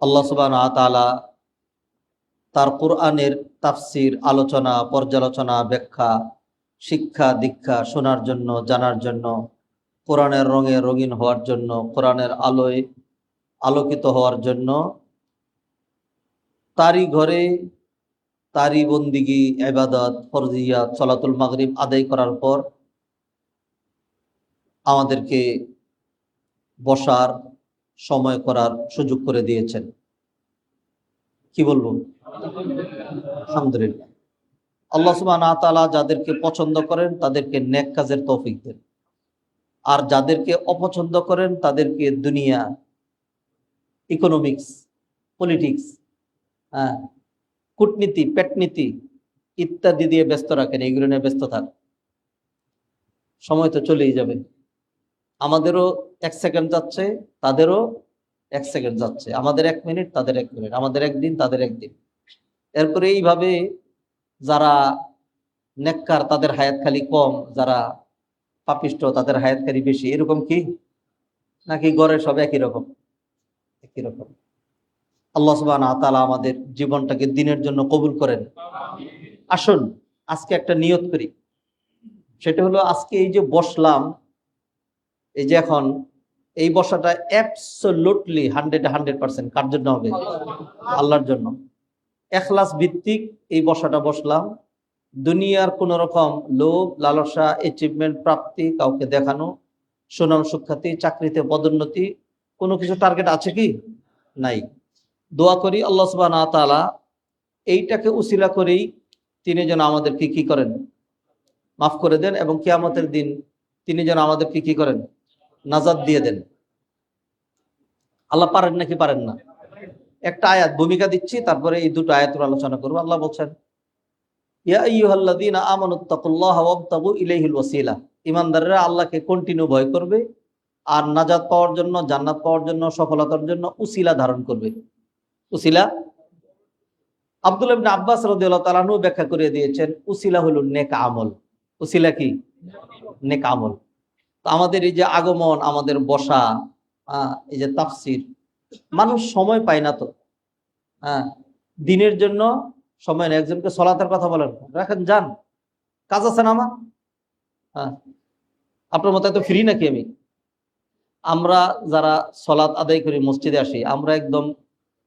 আল্লাহ সুবহানাহু ওয়া তাআলা তার কোরআনের তাফসির, আলোচনা, পর্যালোচনা, ব্যাখ্যা, শিক্ষা দীক্ষা শোনার জন্য, জানার জন্য, কোরআনের রঙে রঙিন হওয়ার জন্য, কোরআনের আলোয় আলোকিত হওয়ার জন্য তারই ঘরে তারই বন্দিগি, ইবাদত, ফরজিয়াত, সালাতুল মাগরিব আদায় করার পর আমাদেরকে বসার, সময় করার সুযোগ করে দিয়েছেন। কি বলবো? আলহামদুলিল্লাহ। আল্লাহ সুবহানাহু ওয়া তাআলা যাদেরকে পছন্দ করেন তাদেরকে নেক কাজের তৌফিক দেন, আর যাদেরকে অপছন্দ করেন তাদেরকে দুনিয়া, ইকোনমিক্স, পলিটিক্স, হ্যাঁ, কূটনীতি, পেটনীতি ইত্যাদি দিয়ে ব্যস্ত রাখেন। এইগুলো নিয়ে ব্যস্ত থাক, সময় তো চলেই যাবে। আমাদেরও 1 সেকেন্ড যাচ্ছে, তাদেরও 1 সেকেন্ড যাচ্ছে। আমাদের 1 মিনিট, তাদের 1 মিনিট, আমাদের 1 দিন, তাদের 1 দিন। এরপরে এইভাবে যারা নেককার তাদের হায়াত খালি কম, যারা পাপিষ্ট তাদের হায়াত খালি বেশি, এরকম কি? নাকি গড়ে সব একই রকম? একই রকম। আল্লাহ সুবহানাহু ওয়া তাআলা আমাদের জীবনটাকে দিনের জন্য কবুল করেন। আসুন আজকে একটা নিয়ত করি, সেটা হলো আজকে এই যে বসলাম, এই যে এখন এই বসাটা অ্যাবসলিউটলি 100% কার জন্য হবে? আল্লাহর জন্য। ইখলাস ভিত্তিক এই বসাটা বসলাম। দুনিয়ার কোন রকম লোভ, লালসা, অ্যাচিভমেন্ট, প্রাপ্তি, কাউকে দেখানো, সুনাম সুখ্যাতি, চাকরিতে পদোন্নতি, কোনো কিছু টার্গেট আছে কি? নাই। দোয়া করি আল্লাহ সুবহানাহু ওয়া তাআলা এইটাকে উসিলা করেই তিনি যেন আমাদেরকে কি করেন? মাফ করে দেন, এবং কিয়ামতের দিন তিনি যেন আমাদেরকে কি করেন? নাজাত দিয়ে দেন। আল্লাহ পারেন নাকি পারেন না? একটা আয়াত ভূমিকা দিচ্ছি, তারপরে এই দুটো আয়াতের আলোচনা করবো। আল্লাহ বলছেন, ইয়া আইয়ুহাল্লাযীনা আমানুত্তাকুল্লাহা ওয়াবতাগু ইলাইহিল ওয়াসিলা। ঈমানদাররা আল্লাহকে কন্টিনিউ ভয় করবে, আর নাজাত পাওয়ার জন্য, জান্নাত পাওয়ার জন্য, সফলতার জন্য উসিলা ধারণ করবে। উসিলা, আব্দুল্লাহ ইবনে আব্বাস রাদিয়াল্লাহু তাআলা আনহু ব্যাখ্যা করে দিয়েছেন, উসিলা হলো নেক আমল। উসিলা কি? নেক আমল। তো আমাদের এই যে আগমন, আমাদের বসা, এই যে তাফসির, মানুষ সময় পায় না তো। হ্যাঁ, দিনের জন্য সময় নেই। একজনকে সলাতের কথা বলেন, রাখেন, যান, কাজ আছে না আমার? হ্যাঁ, আপনার মতো এত ফ্রি নাকি আমি? আমরা যারা সলাত আদায় করি, মসজিদে আসি, আমরা একদম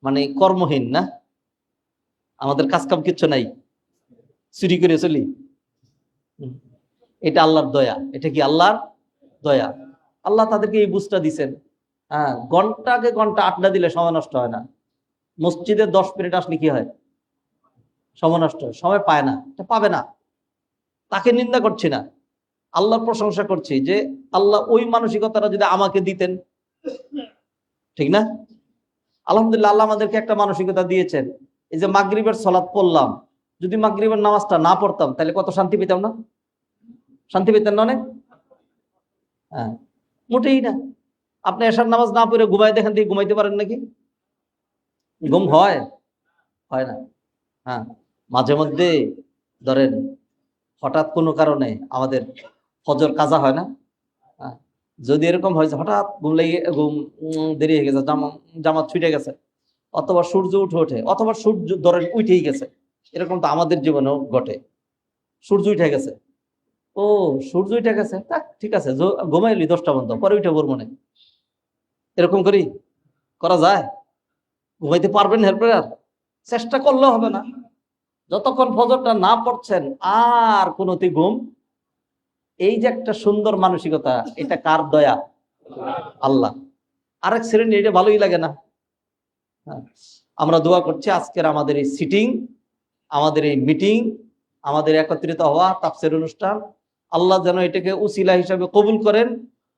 মানে কর্মহীন না? আমাদের কাজ কাম কিচ্ছু নাই, চুরি করে চলি। এটা আল্লাহর দয়া। এটা কি আল্লাহর দয়া? আল্লাহ তাদেরকে এই বুঝটা দিচ্ছেন। হ্যাঁ, ঘন্টাকে ঘন্টা আড্ডা দিলে সময় নষ্ট হয় না। মসজিদে 10 মিনিট আসলে কি হয়? সময় নষ্ট হয়। সময় পায় না, এটা পাবে না। তাকে নিন্দা করছি না, আল্লাহর প্রশংসা করছি যে আল্লাহ ওই মানসিকতাটা যদি আমাকে দিতেন, ঠিক না? আলহামদুলিল্লাহ, আল্লাহ আমাদেরকে একটা মানসিকতা দিয়েছেন। এই যে মাগরিবের সালাত পড়লাম, যদি মাগরিবের নামাজটা না পড়তাম তাহলে কত শান্তি পেতাম না? শান্তি পেতেন না অনেক? হ্যাঁ, মোটেই না। আপনি এশার নামাজ না পড়ে ঘুমাই দেখেন, দিয়ে ঘুমাইতে পারেন নাকি? ঘুম হয়? হয় না। হ্যাঁ, মাঝে মধ্যে ধরেন হঠাৎ কোনো কারণে আমাদের ফজর কাজা হয় না? হ্যাঁ, যদি এরকম হয় যে হঠাৎ ঘুম লেগে ঘুম দেরি হয়ে গেছে, জামাত ছুটে গেছে, অথবা সূর্য উঠে ওঠে, অথবা সূর্য ধরেন উঠেই গেছে, এরকম তো আমাদের জীবনেও ঘটে। সূর্য উঠে গেছে, ও সূর্য উঠে গেছে, ঠিক আছে, ঘুমাইলি 10টা পর্যন্ত, পরে উঠে পড়বো না, এরকম করি? করা যায়? ঘুমাইতে পারবেন? এরপরে আর চেষ্টা করলেও হবে না। যতক্ষণ ফজরটা না পড়ছেন আর কোনটি ঘুম। এই যে একটা সুন্দর মানসিকতা, এটা কার দয়া? আল্লাহ। আরেক শ্রেণী এটা ভালোই লাগে না। আমরা দোয়া করছি আজকের আমাদের এই সিটিং, আমাদের এই মিটিং, আমাদের একত্রিত হওয়া তাফসীর অনুষ্ঠান, আল্লাহ যেন এটাকে উসিলা হিসাবে কবুল করেন।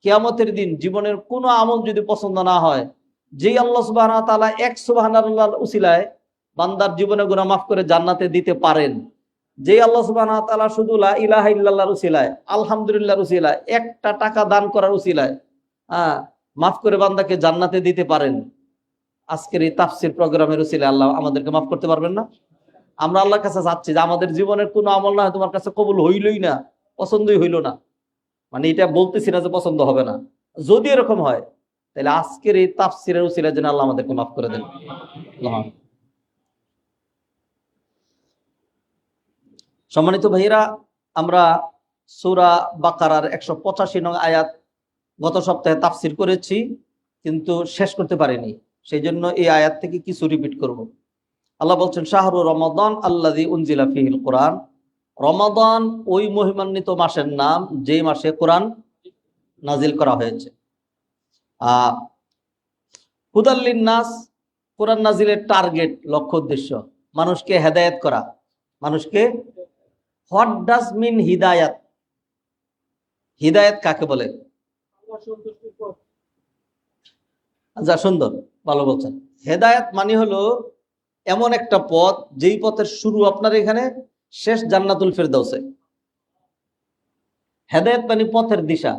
কিয়ামতের দিন জীবনের কোনো আমল যদি পছন্দ না হয়, যেই আল্লাহ সুবহানাহু ওয়া তাআলা এক সুবহানাল্লাহর উসিলায় বান্দার জীবনে গুনাহ মাফ করে জান্নাতে দিতে পারেন, যেই আল্লাহ সুবহানাহু ওয়া তাআলা শুধু লা ইলাহা ইল্লাল্লাহর উসিলায়, আলহামদুলিল্লাহর উসিলায়, একটা টাকা দান করার উসিলায় মাফ করে বান্দাকে জান্নাতে দিতে পারেন, আজকের এই তাফসীর প্রোগ্রামের উসিলায় আল্লাহ আমাদেরকে মাফ করতে পারবেন না? আমরা আল্লাহর কাছে চাচ্ছি যে আমাদের জীবনের কোনো আমল না হয় তোমার কাছে কবুল হইলই না, পছন্দই হইল না। মানে এটা বলতেছি না যে পছন্দ হবে না, যদি এরকম হয় তাহলে আজকের এই তাফসিরের উসিলার জন্য আল্লাহ আমাদেরকে মাফ করে দেন। সম্মানিত ভাইয়েরা, আমরা সূরা বাকারার 185 নং আয়াত গত সপ্তাহে তাফসির করেছি, কিন্তু শেষ করতে পারিনি। সেই জন্য এই আয়াত থেকে কিছু রিপিট করব। আল্লাহ বলছেন, শাহরু রমাদান আল্লাযী উনজিলা ফীহিল কুরআন। রমাদান ওই মহিমান্বিত মাসের নাম যে মাসে কোরআন নাজিল করা হয়েছে। হুদাল লিন্নাস, কোরআন নাজিলের টার্গেট, লক্ষ্য উদ্দেশ্য মানুষকে হেদায়েত করা। মানুষকে, হোয়াট ডাজ মিন হিদায়াত? হিদায়াত কাকে বলে? আচ্ছা, সুন্দর, ভালো বলছেন। হেদায়াত মানে হলো এমন একটা পথ যেই পথের শুরু আপনার এখানে, শেষ জান্নাতুল ফেরদাউসে। হেদায়েত মানে পথের দিশা।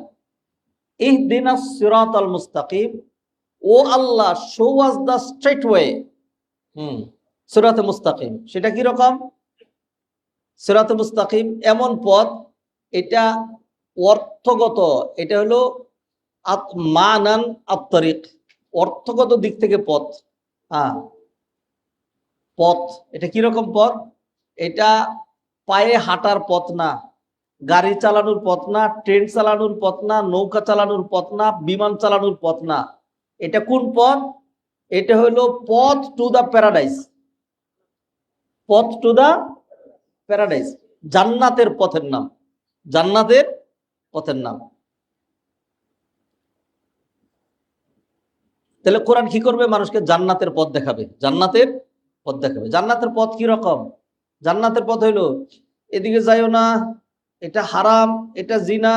ইহদিনাস সিরাতাল মুস্তাকিম, O Allah show us the straight way. সিরাতে মুস্তাকিম সেটা কি রকম? সিরাতে মুস্তাকিম এমন পথ, এটা অর্থগত, এটা হলো মানান আত-তারিক, অর্থগত দিক থেকে পথ। পথ এটা কিরকম পথ? এটা পায়ে হাঁটার পথ না, গাড়ি চালানোর পথ না, ট্রেন চালানোর পথ না, নৌকা চালানোর পথ না, বিমান চালানোর পথ না। এটা কোন পথ? এটা হলো পথ টু দা প্যারাডাইস। পথ টু দা প্যারাডাইস, জান্নাতের পথের নাম, জান্নাতের পথের নাম। তাহলে কোরআন কি করবে? মানুষকে জান্নাতের পথ দেখাবে, জান্নাতের পথ দেখাবে। জান্নাতের পথ কি রকম? জান্নাতের পথ হইলো, এদিকে যাইও না, এটা হারাম, এটা জিনা,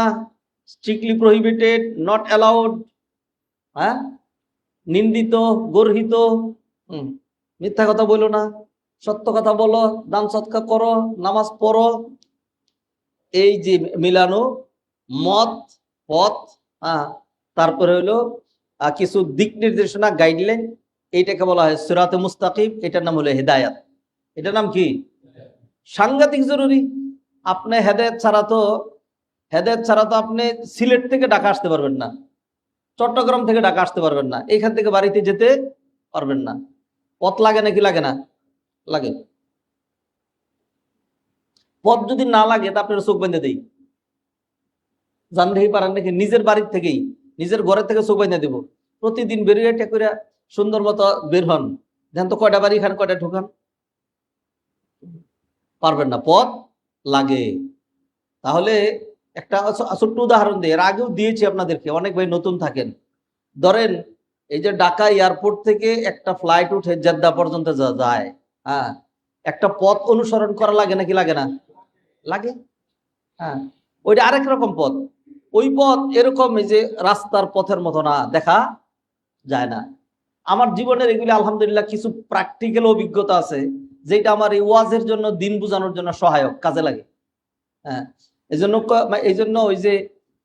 স্ট্রিক্টলি প্রহিবিটেড, নট অ্যালাউড, নিন্দিত, গর্হিত। মিথ্যা কথা বলো না, সত্য কথা বলো, দান সৎকার করো, নামাজ পড়ো। এই যে মিলানো মত, পথ, তারপরে হইলো কিছু দিক নির্দেশনা, গাইডলাইন, এইটাকে বলা হয় সিরাতে মুস্তাকিম। এটার নাম হলো হেদায়াত। এটার নাম কি? সাংঘাতিক জরুরি। আপনি হেদায়েত ছাড়া তো আপনি সিলেট থেকে ঢাকা আসতে পারবেন না, চট্টগ্রাম থেকে ঢাকা আসতে পারবেন না, এখান থেকে বাড়িতে যেতে পারবেন না। পথ লাগে নাকি লাগে না? লাগে। পথ যদি না লাগে তা আপনার চোখ বেঁধে দেই, জানতেই পারেন নাকি? নিজের বাড়ির থেকেই, নিজের ঘরের থেকে চোখ বেঁধে দেব। প্রতিদিন বেরিয়ে করে সুন্দর মতো বের হন, দেখেন তো কয়টা বাড়ি খান, কয়টা ঢুকান, পারবেন না, পথ লাগে। তাহলে একটা ছোট্ট উদাহরণ দিই, এর আগেও দিয়েছি আপনাদেরকে, অনেক ভাই নতুন থাকেন। ধরেন এই যে ঢাকা এয়ারপোর্ট থেকে একটা ফ্লাইট উঠে জেদ্দা পর্যন্ত যায়, একটা পথ অনুসরণ করা লাগে নাকি লাগে না? লাগে। ওইটা আরেক রকম পথ। ওই পথ এরকম এই যে রাস্তার পথের মতো না, দেখা যায় না। আমার জীবনের এগুলি আলহামদুলিল্লাহ কিছু প্র্যাকটিক্যাল অভিজ্ঞতা আছে, যেটা আমার এই ওয়াজের জন্য, দিন বুঝানোর জন্য সহায়ক, কাজে লাগে। এই জন্য ওই যে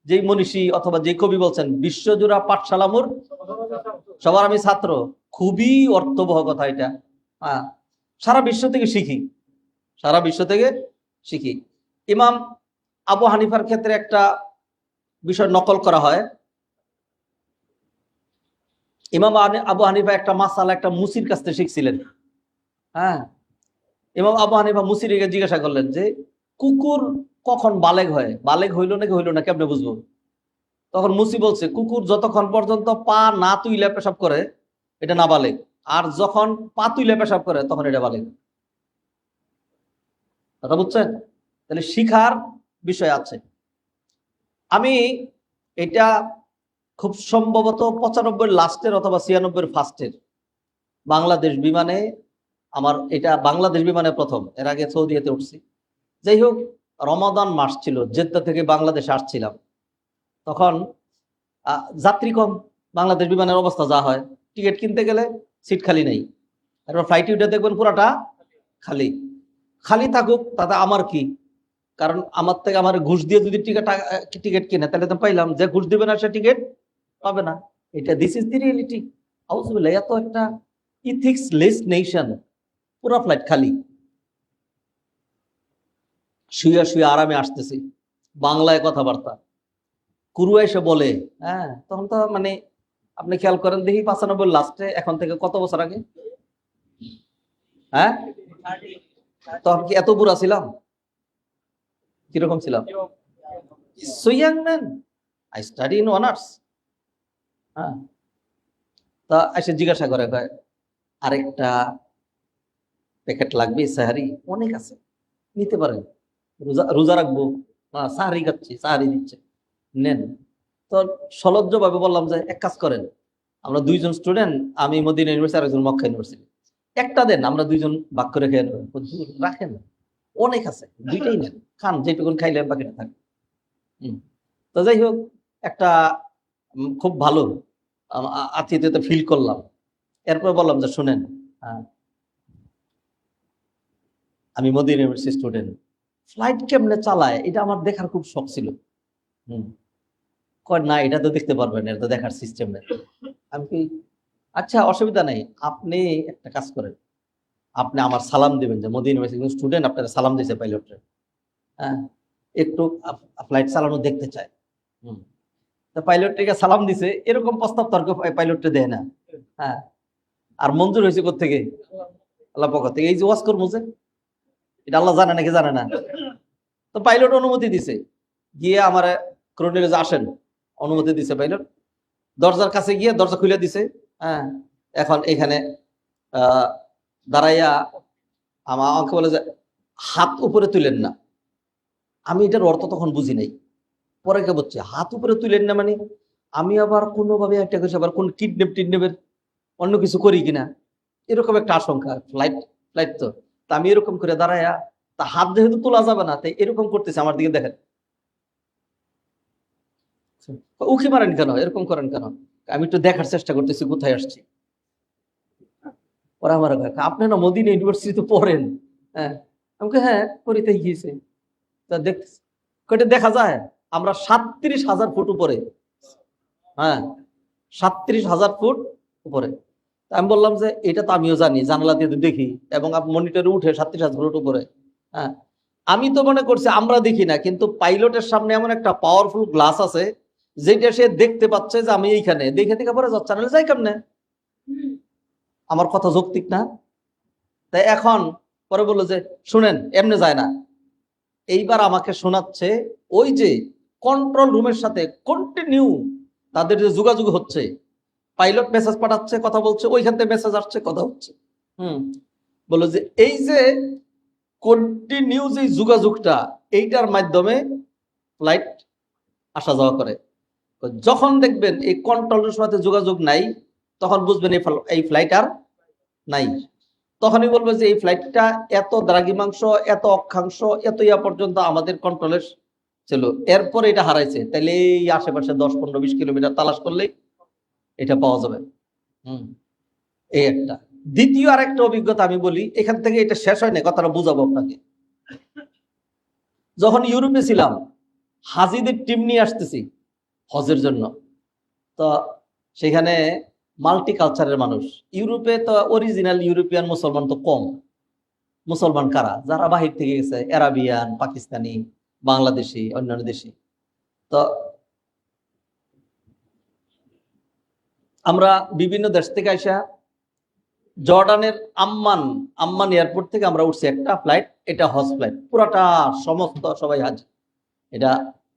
যেই মনীষী অথবা যে কবি বলছেন, বিশ্বজোড়া পাঠশালা মোর সবার আমি ছাত্র, খুবই অর্থবহ কথা এটা। সারা বিশ্ব থেকে শিখি, সারা বিশ্ব থেকে শিখি। ইমাম আবু হানিফার ক্ষেত্রে একটা বিষয় নকল করা হয়। ইমাম আবু হানিফা একটা মাসালা একটা মুসির কাছ থেকে শিখছিলেন। ইমাম আবু হানিফা মুসিরকে জিজ্ঞাসা করলেন যে কুকুর কখন বালেগ হয়, বালেগ হইল নাকি হইল না, কেমনে বুঝবো? তখন মুসি বলছে, কুকুর যতক্ষণ পর্যন্ত পা না তুইলে পেশাব করে এটা না বালেগ, আর যখন পা তুইলে পেশাব করে তখন এটা বালেগ। কথা বুঝছেন? তাহলে শিখার বিষয় আছে। আমি এটা খুব সম্ভবত 95 লাস্টের অথবা 96 ফার্স্টের বাংলাদেশ বিমানে, আমার এটা বাংলাদেশ বিমানে প্রথম, এর আগে সৌদিতে উঠছি। যাই হোক, রমাদান মাস ছিল, জেদ্দা থেকে বাংলাদেশে আসছিলাম। তখন যাত্রী কম, বাংলাদেশ বিমানের অবস্থা যা হয়, টিকিট কিনতে গেলে সিট খালি নেই। এবার ফ্লাইটে উঠে দেখবেন পুরাটা খালি। খালি থাকুক তাতে আমার কি, কারণ আমার থেকে আমার ঘুষ দিয়ে যদি টিকিট কিনে তাহলে তো পাইলাম, যে ঘুষ দিবে না সে টিকিট পাবে না। এটা দিস ইজ দি রিয়েলিটি। আউযুবিল্লাহ, এত একটা ইথিক্স লেস নেশন, পুরো ফ্লাইট খালি। শুয়ে শুয়ে আরামে আসতেছি, বাংলায় কথাবার্তা। কুরু এসে বলে, তখন তো মানে আপনি খেয়াল করেন দেখি 95 লাস্টে, এখন থেকে কত বছর আগে? হ্যাঁ, তখন কি এত বুড়া ছিলাম? কিরকম ছিলাম? So young man, I study in honours. হ্যাঁ, তা এসে জিজ্ঞাসা করে, আরেকটা প্যাকেট লাগবে সাহারি? অনেক আছে, নিতে পারেন। রোজা রোজা রাখবো, সাহারি খাচ্ছি, সাহারি দিচ্ছে, নেন। তো সলজ্জ ভাবে বললাম যে এক কাজ করেন, আমরা দুইজন স্টুডেন্ট, আমি মদিনা ইউনিভার্সিটি আর একজন মক্কা ইউনিভার্সিটি, একটা দেন, আমরা দুইজন ভাগ করে খেয়ে নেবেন। রাখেন, অনেক আছে, দুইটাই নেন, খান, যেটুকুন খাইলেন বাকিটা থাকে। তো যাই হোক, একটা খুব ভালো আত্মীয়তা ফিল করলাম। এরপর বললাম যে শুনেন, আমি মদিনা ইউনিভার্সিটি স্টুডেন্ট, ফ্লাইট কেমনে চালায় এটা আমার দেখার খুব শখ ছিল। কয় না, এটা তো দেখতে পারবেন, এটা তো দেখার সিস্টেম নেই। আমি কি, আচ্ছা অসুবিধা নেই, আপনি একটা কাজ করেন, আপনি আমার সালাম দিবেন যে মদিনা ইউনিভার্সিটি স্টুডেন্ট, আপনারা সালাম দিয়েছে পাইলটরে, হ্যাঁ, একটু ফ্লাইট চালানো দেখতে চায়। তো পাইলটকে সালাম দিছে, এরকম প্রস্তাব তর্ক পাইলটে দেয় না। হ্যাঁ, আর মঞ্জুর হয়েছে কোথেকে? আল্লাহ পক্ষ থেকে। এই যে ওয়াজ করবো যে, এটা আল্লাহ জানে নাকি জানে না? তো পাইলট অনুমতি দিছে, গিয়ে আমার ক্রোনিলে আসেন, অনুমতি দিছে পাইলট, দরজার কাছে গিয়ে দরজা খুলে দিছে। হ্যাঁ, এখন এখানে দাঁড়াইয়া আমাকে বলে যে হাত উপরে তুলেন না। আমি এটার অর্থ তখন বুঝি নাই, পরে কে বলছে হাত উপরে তুলেন না মানে আমি আবার কোনোভাবে একটা কিছু, আবার কোন টিডনেপের অন্য কিছু করি কিনা, এরকম একটা আশঙ্কা। ফ্লাইট তো, তা আমি এরকম করে দাঁড়াইয়া, তা হাত যেহেতু তোলা যাবে না, তাই এরকম করতেছে, আমার দিকে দেখেন। উকি মারেন কেন, এরকম করেন কেন? আমি একটু দেখার চেষ্টা করতেছি কোথায় আসছি। ওরা আমার, আপনি না মদিনা ইউনিভার্সিটিতে পড়েন? হ্যাঁ, আমাকে হ্যাঁ পড়িতে গিয়েছে। তা দেখতেছি, কয়টা দেখা যায় আমরা 37,000 ফুট উপরে। হ্যাঁ, 37,000 ফুট উপরে। আমি বললাম যে এটা তো আমিও জানি, জানালা দিয়ে দেখি, এবং মনিটরে উঠে 37,000 ফুট উপরে। হ্যাঁ, আমি তো মনে করছি আমরা দেখি না, কিন্তু পাইলটের সামনে এমন একটা পাওয়ারফুল গ্লাস আছে যেটা সে দেখতে পাচ্ছে যে আমি এইখানে, দেখে থেকে পরে যাচ্ছে, না যাই কেমনে? আমার কথা যৌক্তিক না? তাই এখন পরে বললো যে শুনেন, এমনে যায় না। এইবার আমাকে শোনাচ্ছে ওই যে কন্ট্রোল রুমের সাথে কন্টিনিউ তাদের যে যোগাযোগ হচ্ছে, পাইলট মেসেজ পাঠাচ্ছে, কথা বলছে, ওইখান থেকে মেসেজ আসছে, কথা হচ্ছে। বললো যে এই যে কন্টিনিউ যে যোগাযোগটা, এইটার মাধ্যমে ফ্লাইট আসা যাওয়া করে। যখন দেখবেন এই কন্ট্রোলের সাথে যোগাযোগ নাই, তখন বুঝবেন এই ফ্লাইট আর নাই। তখনই বলবে যে এই ফ্লাইটটা এত দ্রাঘিমাংশ, এত অক্ষাংশ, এত ইয়া পর্যন্ত আমাদের কন্ট্রোলের ছিল, এরপর এটা হারাইছে। তাইলে এই আশেপাশে 10, 15, 20 কিলোমিটার তালাশ করলেই এটা পাওয়া যাবে। এই একটা। দ্বিতীয় আরেকটা অভিজ্ঞতা আমি বলি, এখান থেকে এটা শেষ হয় না, কথাটা বুঝাবো আপনাকে। যখন ইউরোপে ছিলাম, হাজিদের টিম নিয়ে আসতেছি হজের জন্য, তো সেখানে মাল্টি কালচারের মানুষ। ইউরোপে তো অরিজিনাল ইউরোপিয়ান মুসলমান তো কম। মুসলমান কারা? যারা বাহির থেকে গেছে, আরাবিয়ান, পাকিস্তানি, বাংলাদেশি, অন্যান্য দেশি। তো আমরা বিভিন্ন দেশ থেকে আসা, জর্ডানের আম্মান এয়ারপোর্ট থেকে আমরা উঠছি একটা ফ্লাইট, এটা হজ ফ্লাইট, পুরাটা সমস্ত সবাই হাজ, এটা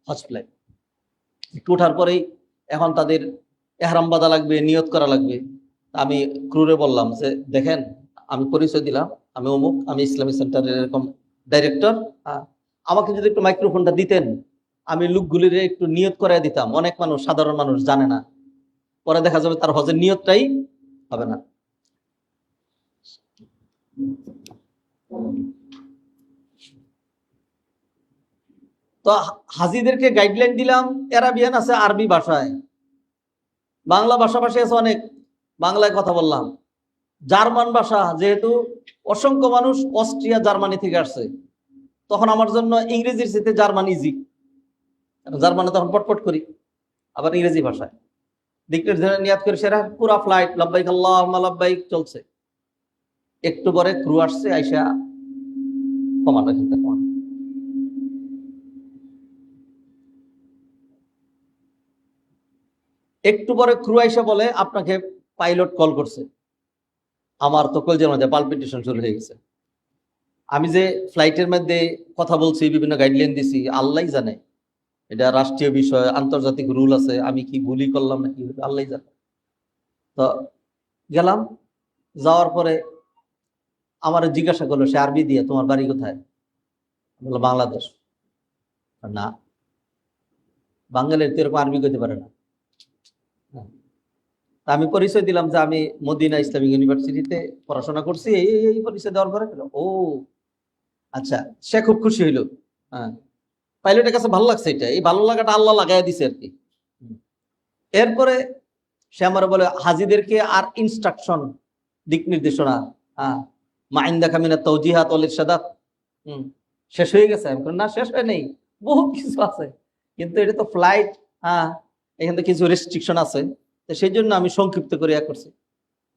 হজ ফ্লাইট। একটু ওঠার পরেই এখন তাদের এহরাম বাঁধা লাগবে, নিয়ত করা লাগবে। আমি ক্রুরে বললাম যে দেখেন, আমি পরিচয় দিলাম, আমি অমুক, আমি ইসলামী সেন্টারের এরকম ডাইরেক্টর। আমাকে যদি একটু মাইক্রোফোনটা দিতেন, আমি লোকগুলির একটু নিয়ত করাই দিতাম। অনেক মানুষ, সাধারণ মানুষ জানে না, পরে দেখা যাবে তার হজের নিয়তটাই হবে না। তো হাজিদেরকে গাইডলাইন দিলাম, আরাবিয়ান আছে, আরবি ভাষায়, বাংলা ভাষাভাষী আছে অনেক, বাংলায় কথা বললাম। জার্মান ভাষা, যেহেতু অসংখ্য মানুষ অস্ট্রিয়া, জার্মানি থেকে আসছে, তখন আমার জন্য ইংরেজির সাথে জার্মান ইজি, জার্মানে তখন পটপট করি, আবার ইংরেজি ভাষায় দিকটের ধরে নিয়াত করে সেরা পুরা ফ্লাইট লাব্বাইক আল্লাহুম্মা লাব্বাইক চলছে। একটু পরে ক্রু আসছে, আইসা কমানো কিন্তু কমানো। একটু পরে ক্রু আইসা বলে আপনাকে পাইলট কল করছে। আমার তো কলজের মধ্যে পালপিটেশন শুরু হয়ে গেছে। আমি যে ফ্লাইটের মধ্যে কথা বলছি, বিভিন্ন গাইডলাইন দিছি, আল্লাহ জানে এটা রাষ্ট্রীয় বিষয়, আন্তর্জাতিক রুল আছে, আমি কি ভুলই করলাম নাকি আল্লাহ জানে। তো গেলাম, যাওয়ার পরে আমার জিজ্ঞাসা করলো সে আরবি দিয়ে, তোমার বাড়ি কোথায়? বললো বাংলাদেশ। না, বাঙালির তো এরকম আরবি করতে পারে না। আমি পরিচয় দিলাম যে আমি মদিনা ইসলামিক ইউনিভার্সিটিতে পড়াশোনা করছি, এই পরিচয় দেওয়ার পরে ও আচ্ছা, সে খুব খুশি হইল। হ্যাঁ, পাইলটের কাছে ভালো লাগছে, এটা এই ভালো লাগাটা আল্লাহ লাগাই দিছে আর কি। এরপরে সে আমার বলে হাজিদেরকে আর ইনস্ট্রাকশন, দিক নির্দেশনা, হ্যাঁ, মাইন্দা কামিনা তৌজিহাত ওয়াল ইরশাদাত শেষ হয়ে গেছে? আমি বলি না, শেষ হয় নেই, বহুত কিছু আছে, কিন্তু এটা তো ফ্লাইট। হ্যাঁ, এখানে তো কিছু রেস্ট্রিকশন আছে, তো সেই জন্য আমি সংক্ষিপ্ত করে করছি।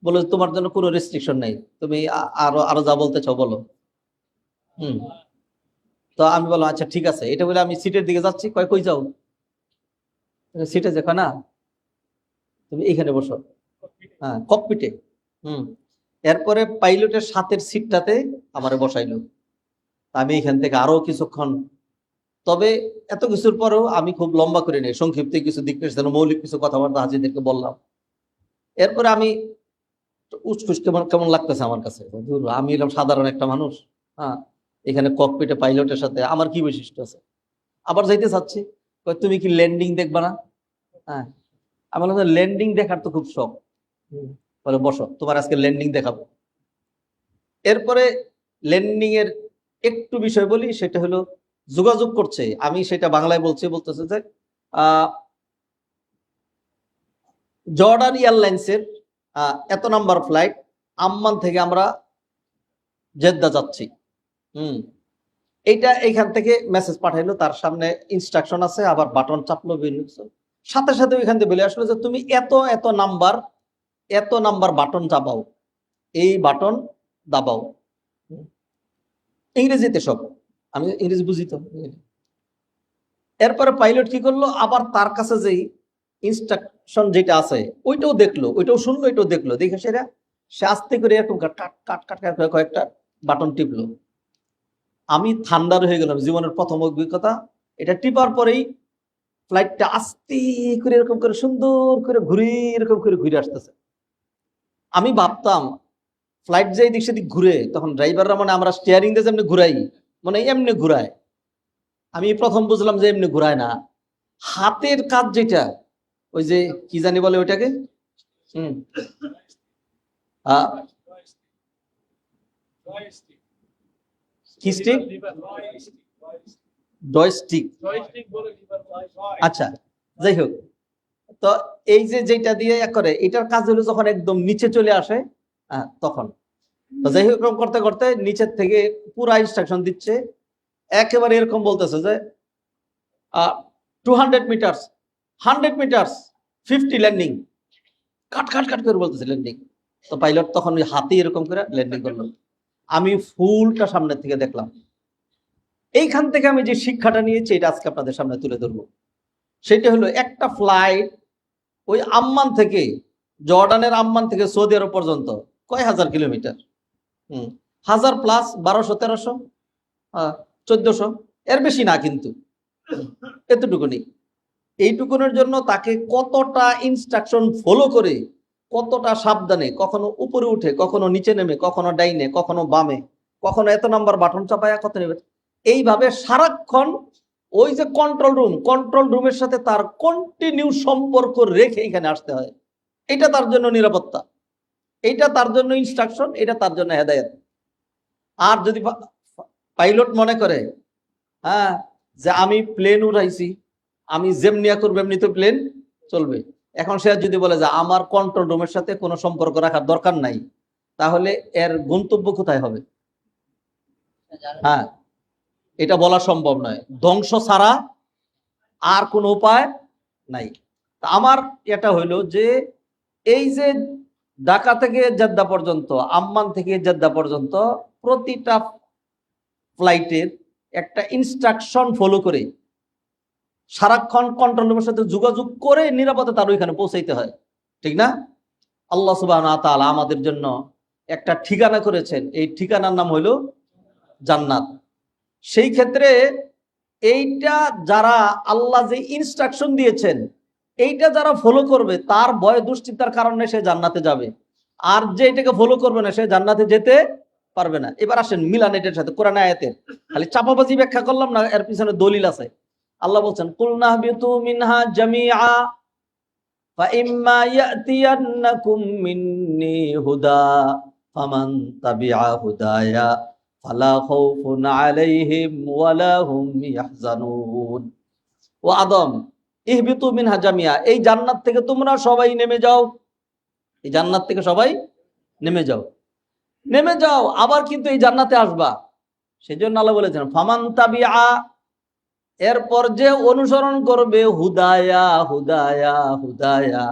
বলো তোমার জন্য কোনো রেস্ট্রিকশন নেই, তুমি আরো আরো যা বলতে চাও বলো। তো আমি বললাম আচ্ছা ঠিক আছে। এটা বলে আমি সিটের দিকে যাচ্ছি, কই যাও? সিটে দেখো না, তুমি এখানে বসো। হ্যাঁ, ককপিটে। এরপরে পাইলটের সাথের সিটটাতে আমারে বসাইলো। আমি এখান থেকে আরো কিছুক্ষণ, তবে এত কিছুর পরেও আমি খুব লম্বা করে নিই, সংক্ষিপ্ত কিছু দিক নির্দেশনা, মৌলিক কিছু কথাবার্তা হাজিদেরকে বললাম। এরপরে আমি উসখুস কেমন কেমন লাগতেছে আমার কাছে, আমি এলাম সাধারণ একটা মানুষ। হ্যাঁ, এখানে ককপিটে পাইলটের সাথে আমার কি বৈশিষ্ট্য আছে? আবার যাইতে চাচ্ছি, তুমি কি ল্যান্ডিং দেখবা না? হ্যাঁ, আমি বললাম ল্যান্ডিং দেখার তো খুব শখ। বলে বসো, তোমার আজকে ল্যান্ডিং দেখাবো। এরপরে ল্যান্ডিং এর একটু বিষয় বলি, সেটা হলো যোগাযোগ করছে, আমি সেটা বাংলায় বলতেছে যে জর্ডান এয়ারলাইন্সের এত নাম্বার ফ্লাইট, আম্মান থেকে আমরা জেদ্দা যাচ্ছি। এইটা এইখান থেকে মেসেজ পাঠাইলো, তার সামনে ইনস্ট্রাকশন আছে, আবার বাটন চাপলো, সাথে সাথে ওইখান থেকে বলে আসলো যে তুমি এত এত নাম্বার বাটন চাপাও, এই বাটন দাবাও। ইংরেজিতে সব, আমি ইংরেজি বুঝি তো। এরপরে পাইলট কি করলো, আবার তার কাছে যেই ইনস্ট্রাকশন যেটা আছে ওইটাও দেখলো, ওইটাও শুনলো, এটাও দেখলো, দেখে সে আস্তে করে এরকম কাট কাট কাট কাট কয়েকটা বাটন টিপলো। আমি ঠান্ডার হয়ে গেলাম, জীবনের প্রথম অভিজ্ঞতা। এটা টিপার পরেই ফ্লাইটটা আস্তে করে এরকম করে সুন্দর করে এরকম করে ঘুরে আসতেছে। আমি ভাবতাম ফ্লাইট যে দিক সেদিক ঘুরে, তখন ড্রাইভাররা মানে আমরা স্টিয়ারিং দিয়ে যেমনি ঘুরাই, মানে এমনি ঘুরায়। আমি প্রথম বুঝলাম যে এমনি ঘুরায় না, হাতের কাজ যেটা, ওই যে কি জানি বলে ওইটাকে, কি স্টিক? জয়স্টিক। আচ্ছা, যাই হোক, তো এই যে যেটা দিয়ে করে, এটার কাজ হলো যখন একদম নিচে চলে আসে, তখন তো যাই হোক করতে করতে নিচের থেকে পুরা ইনস্ট্রাকশন দিচ্ছে, একেবারে এরকম বলতেছে যে 200 মিটার্স, 100 মিটার্স, 50 ল্যান্ডিং, কাট কাট কাট করে বলতেছে ল্যান্ডিং। তো পাইলট তখন ওই হাতে এরকম করে ল্যান্ডিং করলো। আমি ফুলটা সামনের থেকে দেখলাম। এইখান থেকে আমি যে শিক্ষাটা নিয়েছি, এটা আজকে আপনাদের সামনে তুলে ধরবো। সেটা হলো একটা ফ্লাইট ওই আম্মান থেকে, জর্ডানের আম্মান থেকে সৌদি আরব পর্যন্ত কয় হাজার কিলোমিটার? 1000 প্লাস, 1200, 1300, 1400, এর বেশি না, কিন্তু এতটুকুনি। এইটুকুনের জন্য তাকে কতটা ইনস্ট্রাকশন ফলো করে, কতটা সাবধানে, কখনো উপরে উঠে, কখনো নিচে নেমে, কখনো ডাইনে, কখনো বামে, কখনো এত নাম্বার বাটন চাপায়া কত নেবে, এইভাবে সারাক্ষণ ওই যে কন্ট্রোল রুমের সাথে তার কন্টিনিউ সম্পর্ক রেখে এখানে আসতে হয়। এটা তার জন্য নিরাপত্তা, এটা তার জন্য ইনস্ট্রাকশন, এটা তার জন্য হেদায়েত। আর যদি পাইলট মনে করে যে আমি প্লেন উড়াইছি, আমি যেমনি করবো এমনি তো প্লেন চলবে, এখন সে যদি বলে যে আমার কন্ট্রোল রুমের সাথে কোনো সম্পর্ক রাখার দরকার নাই, তাহলে এর গন্তব্য কোথায় হবে? এটা বলা সম্ভব নয়, ধ্বংস ছাড়া আর কোনো উপায় নাই। আমার এটা হইলো যে এই যে ঢাকা থেকে জেদ্দা পর্যন্ত, আম্মান থেকে জেদ্দা পর্যন্ত প্রতিটা ফ্লাইটের একটা ইনস্ট্রাকশন ফলো করে সারাক্ষণ কন্ট্রোল রুমের সাথে যোগাযোগ করে নিরাপদে তার ওইখানে পৌঁছাইতে হয়, ঠিক না? আল্লাহ সুবহানাহু ওয়া তাআলা আমাদের জন্য একটা ঠিকানা করেছেন, এই ঠিকানার নাম হইল জান্নাত। সেই ক্ষেত্রে এইটা যারা আল্লাহ যে ইনস্ট্রাকশন দিয়েছেন এইটা যারা ফলো করবে তার ভয় দুশ্চিন্তার কারণে সে জান্নাতে যাবে, আর যে এটাকে ফলো করবে না সে জান্নাতে যেতে পারবে না। এবার আসেন মিলান এটার সাথে কোরআন আয়াতের, খালি চাপাবাজি ব্যাখ্যা করলাম না, এর পিছনে দলিল আছে। আল্লাহ বলছেন কুলনা বিতু মিনহা জামিআ ফাইম্মা ইয়াতিয়ান্নাকুম মিন্নি হুদা ফামান তাবিআ হুদায়া ফালা খাউফুন আলাইহিম ওয়ালা হুম ইয়াহজানুন। ও আদম ইহবিতু মিনহা জামিআ, এই জান্নাত থেকে তোমরা সবাই নেমে যাও, এই জান্নাত থেকে সবাই নেমে যাও, নেমে যাও, আবার কিন্তু এই জান্নাতে আসবা। সেজন্য আল্লাহ বলেছেন ফামান তাবিআ, এরপর যে অনুসরণ করবে হুদায়া হুদায়া হুদায়া,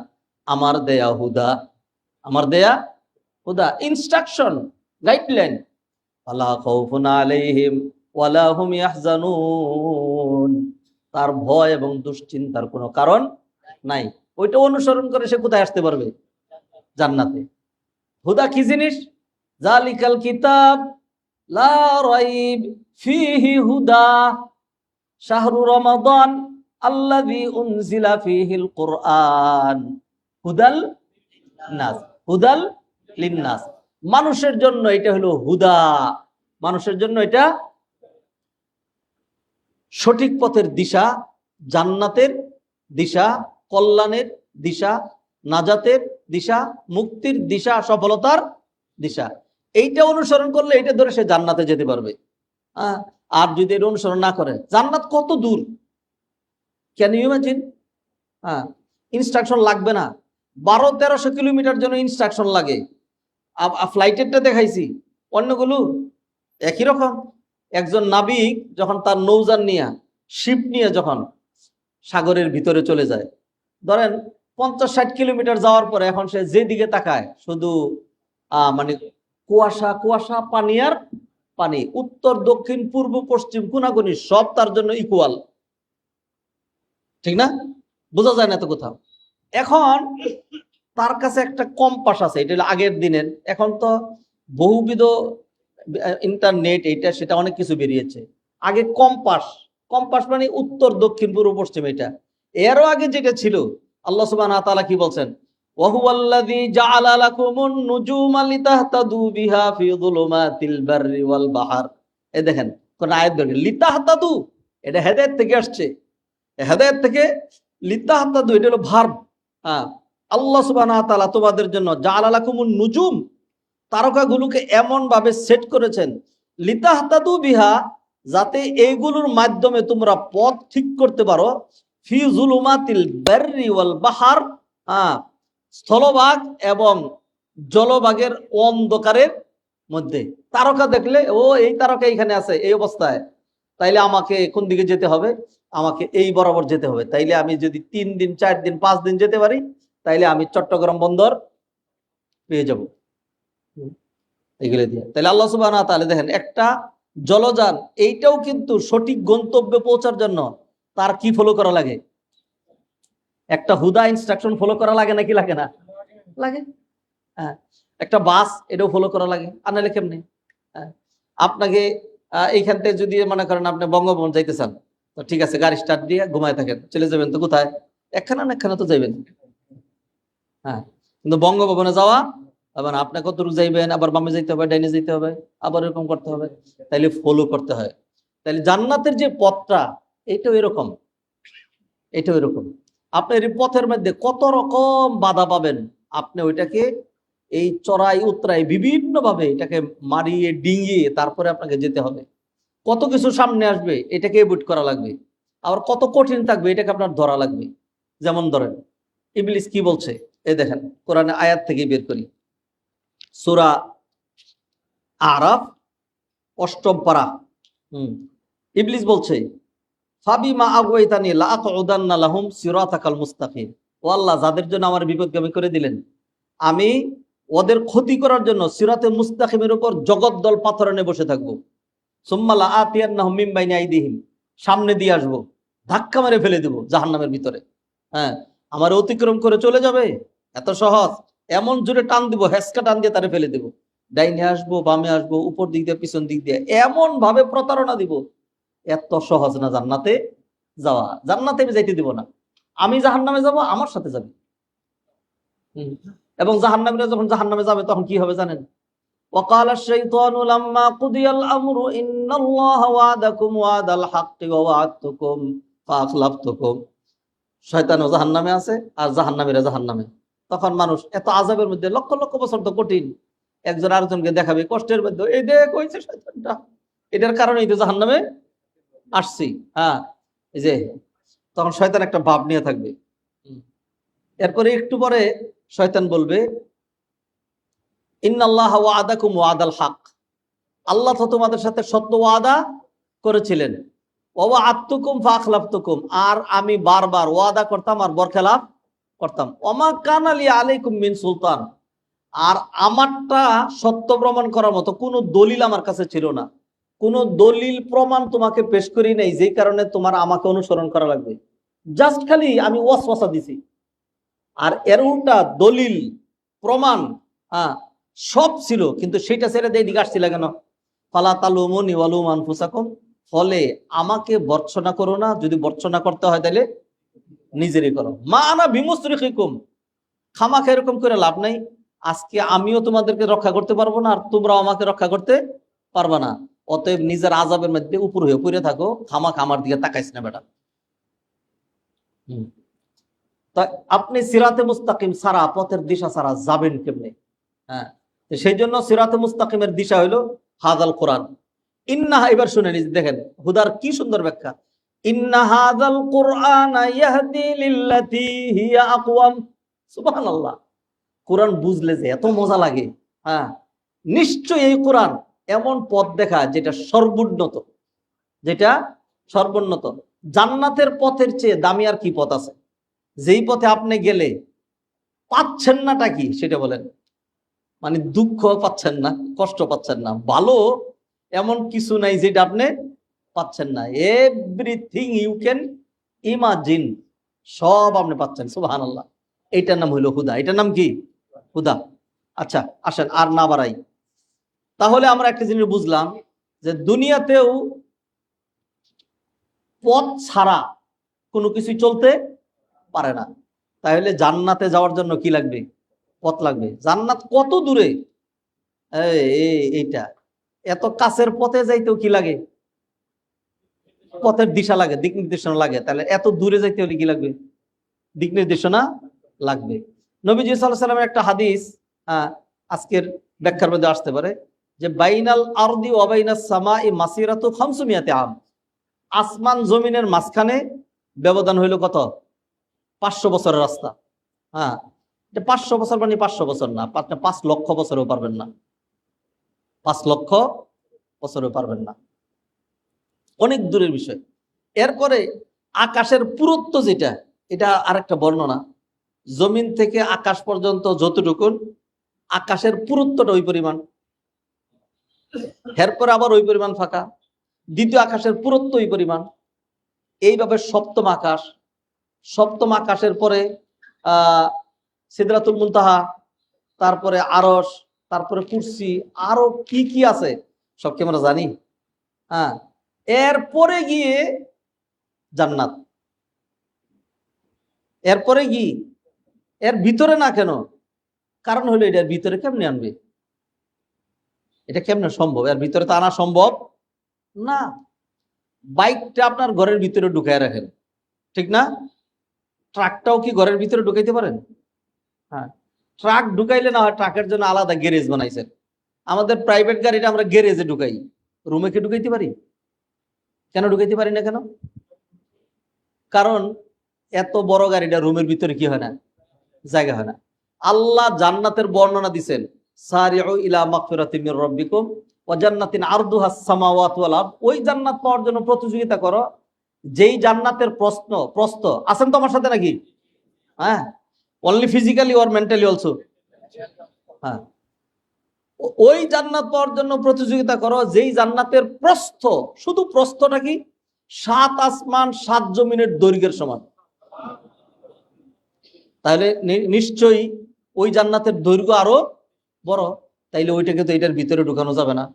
আমার দেয়া হুদা, আমার দেয়া হুদা, ইনস্ট্রাকশন, গাইডলাইন, ফালা খাউফুন আলাইহিম ওয়ালা হুম ইয়াহজানুন, তার ভয় এবং দুশ্চিন্তার কোনো কারণ নাই। ওইটা অনুসরণ করে সে কোথায় আসতে পারবে? জান্নাতে। হুদা কি জিনিস? জালিকাল কিতাব লা রাইব ফিহি হুদা শাহরু রমাদান আল্লাযী উনজিলা ফীহিল কুরআন হুদাল নাস, হুদাল লিন্নাস, মানুষের জন্য এটা হলো হুদা, মানুষের জন্য এটা সঠিক পথের দিশা, জান্নাতের দিশা, কল্যাণের দিশা, নাজাতের দিশা, মুক্তির দিশা, সফলতার দিশা। এইটা অনুসরণ করলে এটা ধরে সে জান্নাতে যেতে পারবে। আর যদি এটা অনুসরণ না করে, জান্নাত কত দূর, ক্যান ইউ ইমাজিন? ইনস্ট্রাকশন লাগবে না, 1200-1300 কিলোমিটার জন্য ইনস্ট্রাকশন লাগে। ফ্লাইটেরটা দেখাইছি, অন্যগুলো একই রকম। একজন নাবিক যখন তার নৌযান নিয়ে, শিপ নিয়ে যখন সাগরের ভিতরে চলে যায়, ধরেন 50-60 কিলোমিটার যাওয়ার পরে এখন সে যেদিকে তাকায় শুধু মানে কুয়াশা কুয়াশা, পানি আর পানি, উত্তর দক্ষিণ পূর্ব পশ্চিম কোনাকুনি সব তার জন্য ইকুয়াল, ঠিক না? বোঝা যায় না তো কোথাও। এখন তার কাছে একটা কম্পাস আছে, এটা হলো আগের দিনের, এখন তো বহুবিধ ইন্টারনেট এইটা সেটা অনেক কিছু বেরিয়েছে। আগে কম্পাস, কম্পাস মানে উত্তর দক্ষিণ পূর্ব পশ্চিম, এটা। এরও আগে যেটা ছিল, আল্লাহ সুবহানাহু ওয়া তাআলা কি বলছেন? ওয়াহুয়াল্লাযী জাআলা লাকুমুন নুজুমা লিতাহতাদু বিহা ফি যুলুমাতিল বাররি ওয়াল বাহর। এই দেখেন কোন আয়াত বের, লিতাহতাদু, এটা হেদায়েত থেকে আসছে, হেদায়েত থেকে লিতাহতাদু, এটা হলো ভার্ব। আল্লাহ সুবহানাহু ওয়া তাআলা তোমাদের জন্য জাআলা লাকুমুন নুজুম, তারকাগুলোকে এমন ভাবে সেট করেছেন, লিতাহতাদু বিহা, যাতে এইগুলোর মাধ্যমে তোমরা পথ ঠিক করতে পারো, ফি যুলুমাতিল বাররি ওয়াল বাহর, স্থলভাগ এবং জলভাগের অন্ধকারের মধ্যে। তারকা দেখলে ও এই তারকা এখানে আছে এই অবস্থায়, তাইলে আমাকে কোন দিকে যেতে হবে? আমাকে এই বরাবর যেতে হবে। তাইলে আমি যদি 3 দিন 4 দিন 5 দিন যেতে পারি, তাইলে আমি চট্টগ্রাম বন্দর পেয়ে যাব এগুলো দিয়ে। তাহলে আল্লাহ সুবহানাহু ওয়া তাআলা দেখেন, একটা জলযান এইটাও কিন্তু সঠিক গন্তব্যে পৌঁছার জন্য তার কি ফলো করা লাগে? একটা হুদা ইনস্ট্রাকশন ফলো করা লাগে নাকি লাগে না? লাগে। একটা বাস এটাও ফলো করা লাগে, আনালে কেমনে? আপনাকে এইখান থেকে যদি মনে করেন আপনি বঙ্গভবন যাইতে চান, তো ঠিক আছে, গাড়ি স্টার্ট দিয়ে ঘুমায় থাকেন, চলে যাবেন তো কোথায়? একখানা না একখানা তো যাইবেন। কিন্তু বঙ্গভবনে যাওয়া, আবার আপনি কত দূর যাইবেন, আবার বামে যাইতে হবে, ডাইনে যাইতে হবে, আবার এরকম করতে হবে, তাইলে ফলো করতে হয়। তাইলে জান্নাতের যে পথটা এইটাও এরকম, এটাও এরকম। আপনার এই পথের মধ্যে কত রকম বাধা পাবেন, আপনি ওইটাকে এই চড়াই উতরাই বিভিন্ন ভাবে এটাকে মারিয়ে ডিঙিয়ে তারপরে আপনাকে যেতে হবে। কত কিছু সামনে আসবে, এটাকে এভয়েড করা লাগবে। আবার কত কঠিন থাকবে, এটাকে আপনার ধরা লাগবে। যেমন ধরেন ইবলিস কি বলছে, এই দেখেন কোরআনে আয়াত থেকে বের করি, সূরা আরাফ 8ম পারা। ইবলিস বলছে ফাবিমা আগওয়াইতানি লাআকউদান্না লাহুম সিরাতাকাল মুস্তাকিম, ও আল্লাহ, যাদের জন্য আমার বিপদগামী করে দিলেন, আমি ওদের ক্ষতি করার জন্য সিরাতে মুস্তাকিমের উপর জগদ্দল পাথর এনে বসে থাকবো। সুম্মা লাআতিয়ান্নাহুম মিন বাইনি আইদিহিম, সামনে দিয়ে আসবো, ধাক্কা মেরে ফেলে দেবো জাহান্নামের ভিতরে। হ্যাঁ, আমার অতিক্রম করে চলে যাবে, এত সহজ? এমন জোরে টান দিব, হেসকা টান দিয়ে তারে ফেলে দেবো। ডাইনে আসবো, বামে আসবো, উপর দিক দিয়ে, পিছন দিক দিয়ে, এমন ভাবে প্রতারণা দিব। এত সহজ না জান্নাতে যাওয়া। জান্নাতে আমি যাইতে দিব না, আমি জাহান্নামে যাব, আমার সাথে যাবে। এবং জাহান্নামীরা যখন জাহান্নামে যাবে তখন কি হবে জানেন? وقال الشيطان لما قضي الأمر إن الله وعدكم وعد الحق ووعدتكم فأخلفتكم। শয়তানও জাহান্নামে আছে আর জাহান্নামীরা জাহান্নামে। তখন মানুষ এত আযাবের মধ্যে, লক্ষ লক্ষ বছর তো কঠিন, একজন আরেকজনকে দেখাবে কষ্টের মধ্যে, এই দেখ হইছে শয়তানটা, এটার কারণেই তো জাহান্নামে আসছি। হ্যাঁ, এই যে তখন শয়তান একটা ভাব নিয়ে থাকবে। এরপরে একটু পরে শয়তান বলবে, ইন্নাল্লাহা ওয়াদাকুম ওয়াদাল হক, আল্লাহ তো তোমাদের সাথে সত্য ওয়াদা করেছিলেন, ওয়াআদতুকুম ফাআখলাফতুকুম, আর আমি বারবার ওয়াদা করতাম আর বরখেলাফ করতাম। ওমা কানা লি আলাইকুম মিন সুলতান, আর আমারটা সত্য প্রমাণ করার মতো কোনো দলিল আমার কাছে ছিল না, কোনো দলিল প্রমাণ তোমাকে পেশ করি নাই যেই কারণে তোমার আমাকে অনুসরণ করা লাগবে। জাস্ট খালি আমি ওয়াসওয়াসা দিছি, আর এর উল্টা দলিল প্রমাণ সব ছিল, কিন্তু সেটা ছেড়ে দিয়ে এদিকে আসছিল কেন? ফালা তালুমুনি ওয়ালুমু আনফুসাকুম, ফলে আমাকে ভর্ৎসনা করো না, যদি ভর্ৎসনা করতে হয় তাহলে নিজেরই করো। মা আনা বিমুসরিখিকুম, খামাখা এরকম করে লাভ নাই। আজকে আমিও তোমাদেরকে রক্ষা করতে পারবো না, আর তোমরাও আমাকে রক্ষা করতে পারবা না। অতএব নিজের আযাবের মধ্যে উপর হয়ে পড়ে থাকো, খামাখা আমার দিকে তাকাইস না বেটা। তাই আপনি সিরাতে মুস্তাকিম ছাড়া, পথের দিশা ছাড়া যাবেন কেমনে? হ্যাঁ, সেই জন্য সিরাতে মুস্তাকিমের দিশা হইলো হাযাল কোরআন। ইন্নাহা, এবার শুনে নিন, দেখেন হুদার কি সুন্দর ব্যাখ্যা। ইন্না হাযাল কুরআনা ইয়াহদি লিল্লাতী হিয়া আকওয়াম। সুবহানাল্লাহ, কোরআন বুঝলে যে এত মজা লাগে। হ্যাঁ, নিশ্চয়ই এই কোরআন এমন পথ দেখায় যেটা সর্বোন্নত, যেটা সর্বোন্নত। জান্নাতের পথের চেয়ে দামি আর কি পথ আছে? যেই পথে আপনি গেলে পাচ্ছেন নাটা কি সেটা বলেন। মানে দুঃখ পাচ্ছেন না, কষ্ট পাচ্ছেন না, ভালো এমন কিছু নাই যেটা আপনি পাচ্ছেন না। এভরিথিং ইউ ক্যান ইমাজিন, সব আপনি পাচ্ছেন। সুবহানাল্লাহ, এইটার নাম হইল হুদা। এটার নাম কি? হুদা। আচ্ছা আসেন আর না বাড়াই, তাহলে আমরা একটা জিনিস বুঝলাম যে দুনিয়াতেও পথ ছাড়া কোনো কিছু চলতে পারে না। তাহলে জান্নাতে যাওয়ার জন্য কি লাগবে? পথ লাগবে। জান্নাত কত দূরে? এইটা এত কাছের পথে যাইতেও কি লাগে? পথের দিশা লাগে, দিক নির্দেশনা লাগে। তাহলে এত দূরে যাইতে হলে কি লাগবে? দিক নির্দেশনা লাগবে। নবীজি সাল্লাল্লাহু আলাইহি ওয়াসাল্লামের একটা হাদিস আজকের ব্যাখ্যার মধ্যে আসতে পারে যে বাইনাল আরদি ওয়া বাইনাস সামাই মাসিরাতু 500 আম। আসমান জমিনের মাঝখানে ব্যবধান হইল কত? 500 বছরের রাস্তা। হ্যাঁ, 500 বছর মানে 500 বছর না, 5 লক্ষ বছরেও পারবেন না, 5 লক্ষ বছরেও পারবেন না, অনেক দূরের বিষয়। এরপরে আকাশের পুরুত্ব যেটা, এটা আরেকটা বর্ণনা। জমিন থেকে আকাশ পর্যন্ত যতটুকুন, আকাশের পুরুত্বটা ওই পরিমাণ, এরপরে আবার ওই পরিমাণ ফাঁকা, দ্বিতীয় আকাশের পুরুত্ব ওই পরিমাণ। এইভাবে সপ্তম আকাশ, সপ্তম আকাশের পরে সিদরাতুল মুনতাহা, তারপরে আরশ, তারপরে কুরসি, আরো কি কি আছে সব কি আমরা জানি? হ্যাঁ, এরপরে গিয়ে জান্নাত, এরপরে কি এর ভিতরে না কেন? কারণ হলো এটার ভিতরে কেমনে আনবে? এটা কেমনে সম্ভব? এর ভিতরে তো আনা সম্ভব না। বাইকটা আপনার ঘরের ভিতরে ঢুকায় রাখেন, ঠিক না? ট্রাকটাও কি ঘরের ভিতরে ঢুকাইতে পারেন? হ্যাঁ, ট্রাক ঢুকাইলে না হয় ট্রাকের জন্য আলাদা গ্যারেজ বানাইছেন। আমাদের প্রাইভেট গাড়িটা আমরা গ্যারেজে ঢুকাই, রুমে কি ঢুকাইতে পারি? কেন ঢুকাইতে পারি না কেন? কারণ এত বড় গাড়িটা রুমের ভিতরে কি হয় না, জায়গা হয় না। আল্লাহ জান্নাতের বর্ণনা দিচ্ছেন, সারিউ ইলা মাগফিরাতিন মির রাব্বিকুম ওয়া জান্নাতিন আরদুহাস সামাওয়াতু ওয়াল আরদ। ওই জান্নাত পাওয়ার জন্য প্রতিযোগিতা করো যেই জান্নাতের প্রস্থ আছেন তো আমার সাথে নাকি? হ্যাঁ, only physically or mentally also. হ্যাঁ, ওই জান্নাত পাওয়ার জন্য প্রতিযোগিতা করো যেই জান্নাতের প্রস্থ, শুধু প্রস্থটা কি 7 আসমান 7 জমিনের দৈর্ঘ্যের সমান। তাহলে নিশ্চয়ই ওই জান্নাতের দৈর্ঘ্য আরো বড়। তাইলে ওইটাকে তো এটার ভিতরে ঢুকানো যাবে না।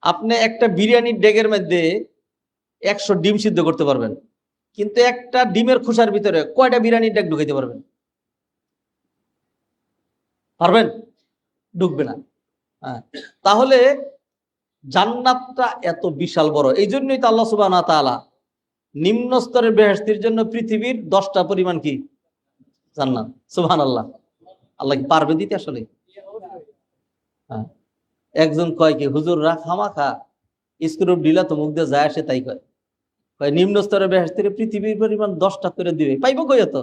আপনি একটা বিরিয়ানির ডেগের মধ্যে 100 ডিম সিদ্ধ করতে পারবেন, কিন্তু একটা ডিমের খোসার ভিতরে কয়টা বিরিয়ানির ডেগ ঢুকাইতে পারবেন? পারবেন? ঢুকবে না। হ্যাঁ, তাহলে জান্নাতটা এত বিশাল বড়। এই জন্যই তো আল্লাহ সুবহানাহু ওয়া তাআলা নিম্ন স্তরের বেহেশতের জন্য পৃথিবীর 10টা পরিমাণ কি জান্নাত। সুবহানাল্লাহ। আল্লাহ কি পারবে দিতে আসলে? হ্যাঁ, একজন কয় কি হুজুররা খামাখা স্ক্রুপ ঢিলা তো মুখ দিয়ে যায় আসে তাই কয়। কয় নিম্ন স্তরের বেহেশতের পৃথিবীর পরিমাণ 10টা করে দিবে, পাইবো কই এত?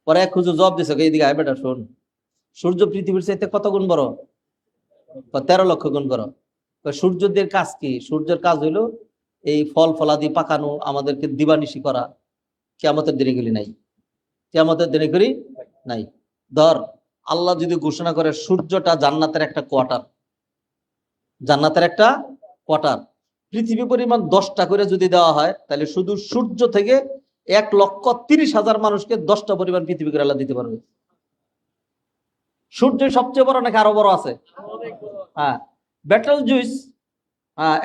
পরে এক হুজুর জবাব দিছে, এইদিকে আয় বেটা শোন, সূর্য পৃথিবীর চাইতে কত গুণ বড়? 13 লক্ষ গুণ বড়। সূর্যদের কাজ কি? সূর্যের কাজ হইলো এই ফল ফলাদি পাকানো, আমাদেরকে দিবানিশি করা। কিয়ামতের দিনে গেলি নাই, কিয়ামতের দিনে করি নাই। ধর আল্লাহ যদি ঘোষণা করে সূর্যটা জান্নাতের একটা কোয়ার্টার, জান্নাতের একটা কোয়ার্টার, পৃথিবী পরিমাণ 10টা করে যদি দেওয়া হয়, তাহলে শুধু সূর্য থেকে 1,30,000 মানুষকে 10টা পরিমাণ পৃথিবী করে আল্লাহ দিতে পারবে। সূর্য সবচেয়ে বড় নাকি আরো বড় আছে? হ্যাঁ, বেটেল জুইস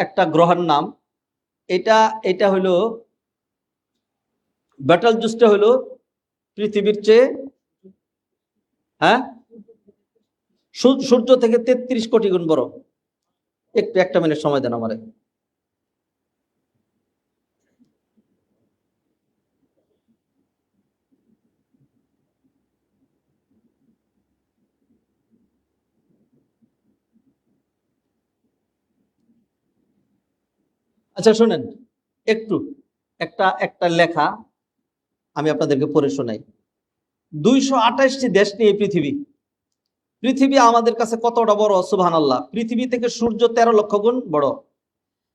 একটা গ্রহের নাম। এটা এটা হইলো বেটেল জুসটা হইলো পৃথিবীর চেয়ে, হ্যাঁ, সূর্য থেকে 33 কোটি গুণ বড়। একটু একটা মিনিট সময় দেন আমারে। আচ্ছা শুনেন একটু, একটা একটা লেখা আমি আপনাদেরকে পড়ে শোনাই। 228টি দেশ নিয়ে পৃথিবী। পৃথিবী আমাদের কাছে কতটা বড়? সুবহানাল্লাহ। পৃথিবী থেকে সূর্য 13 লক্ষ গুণ বড়।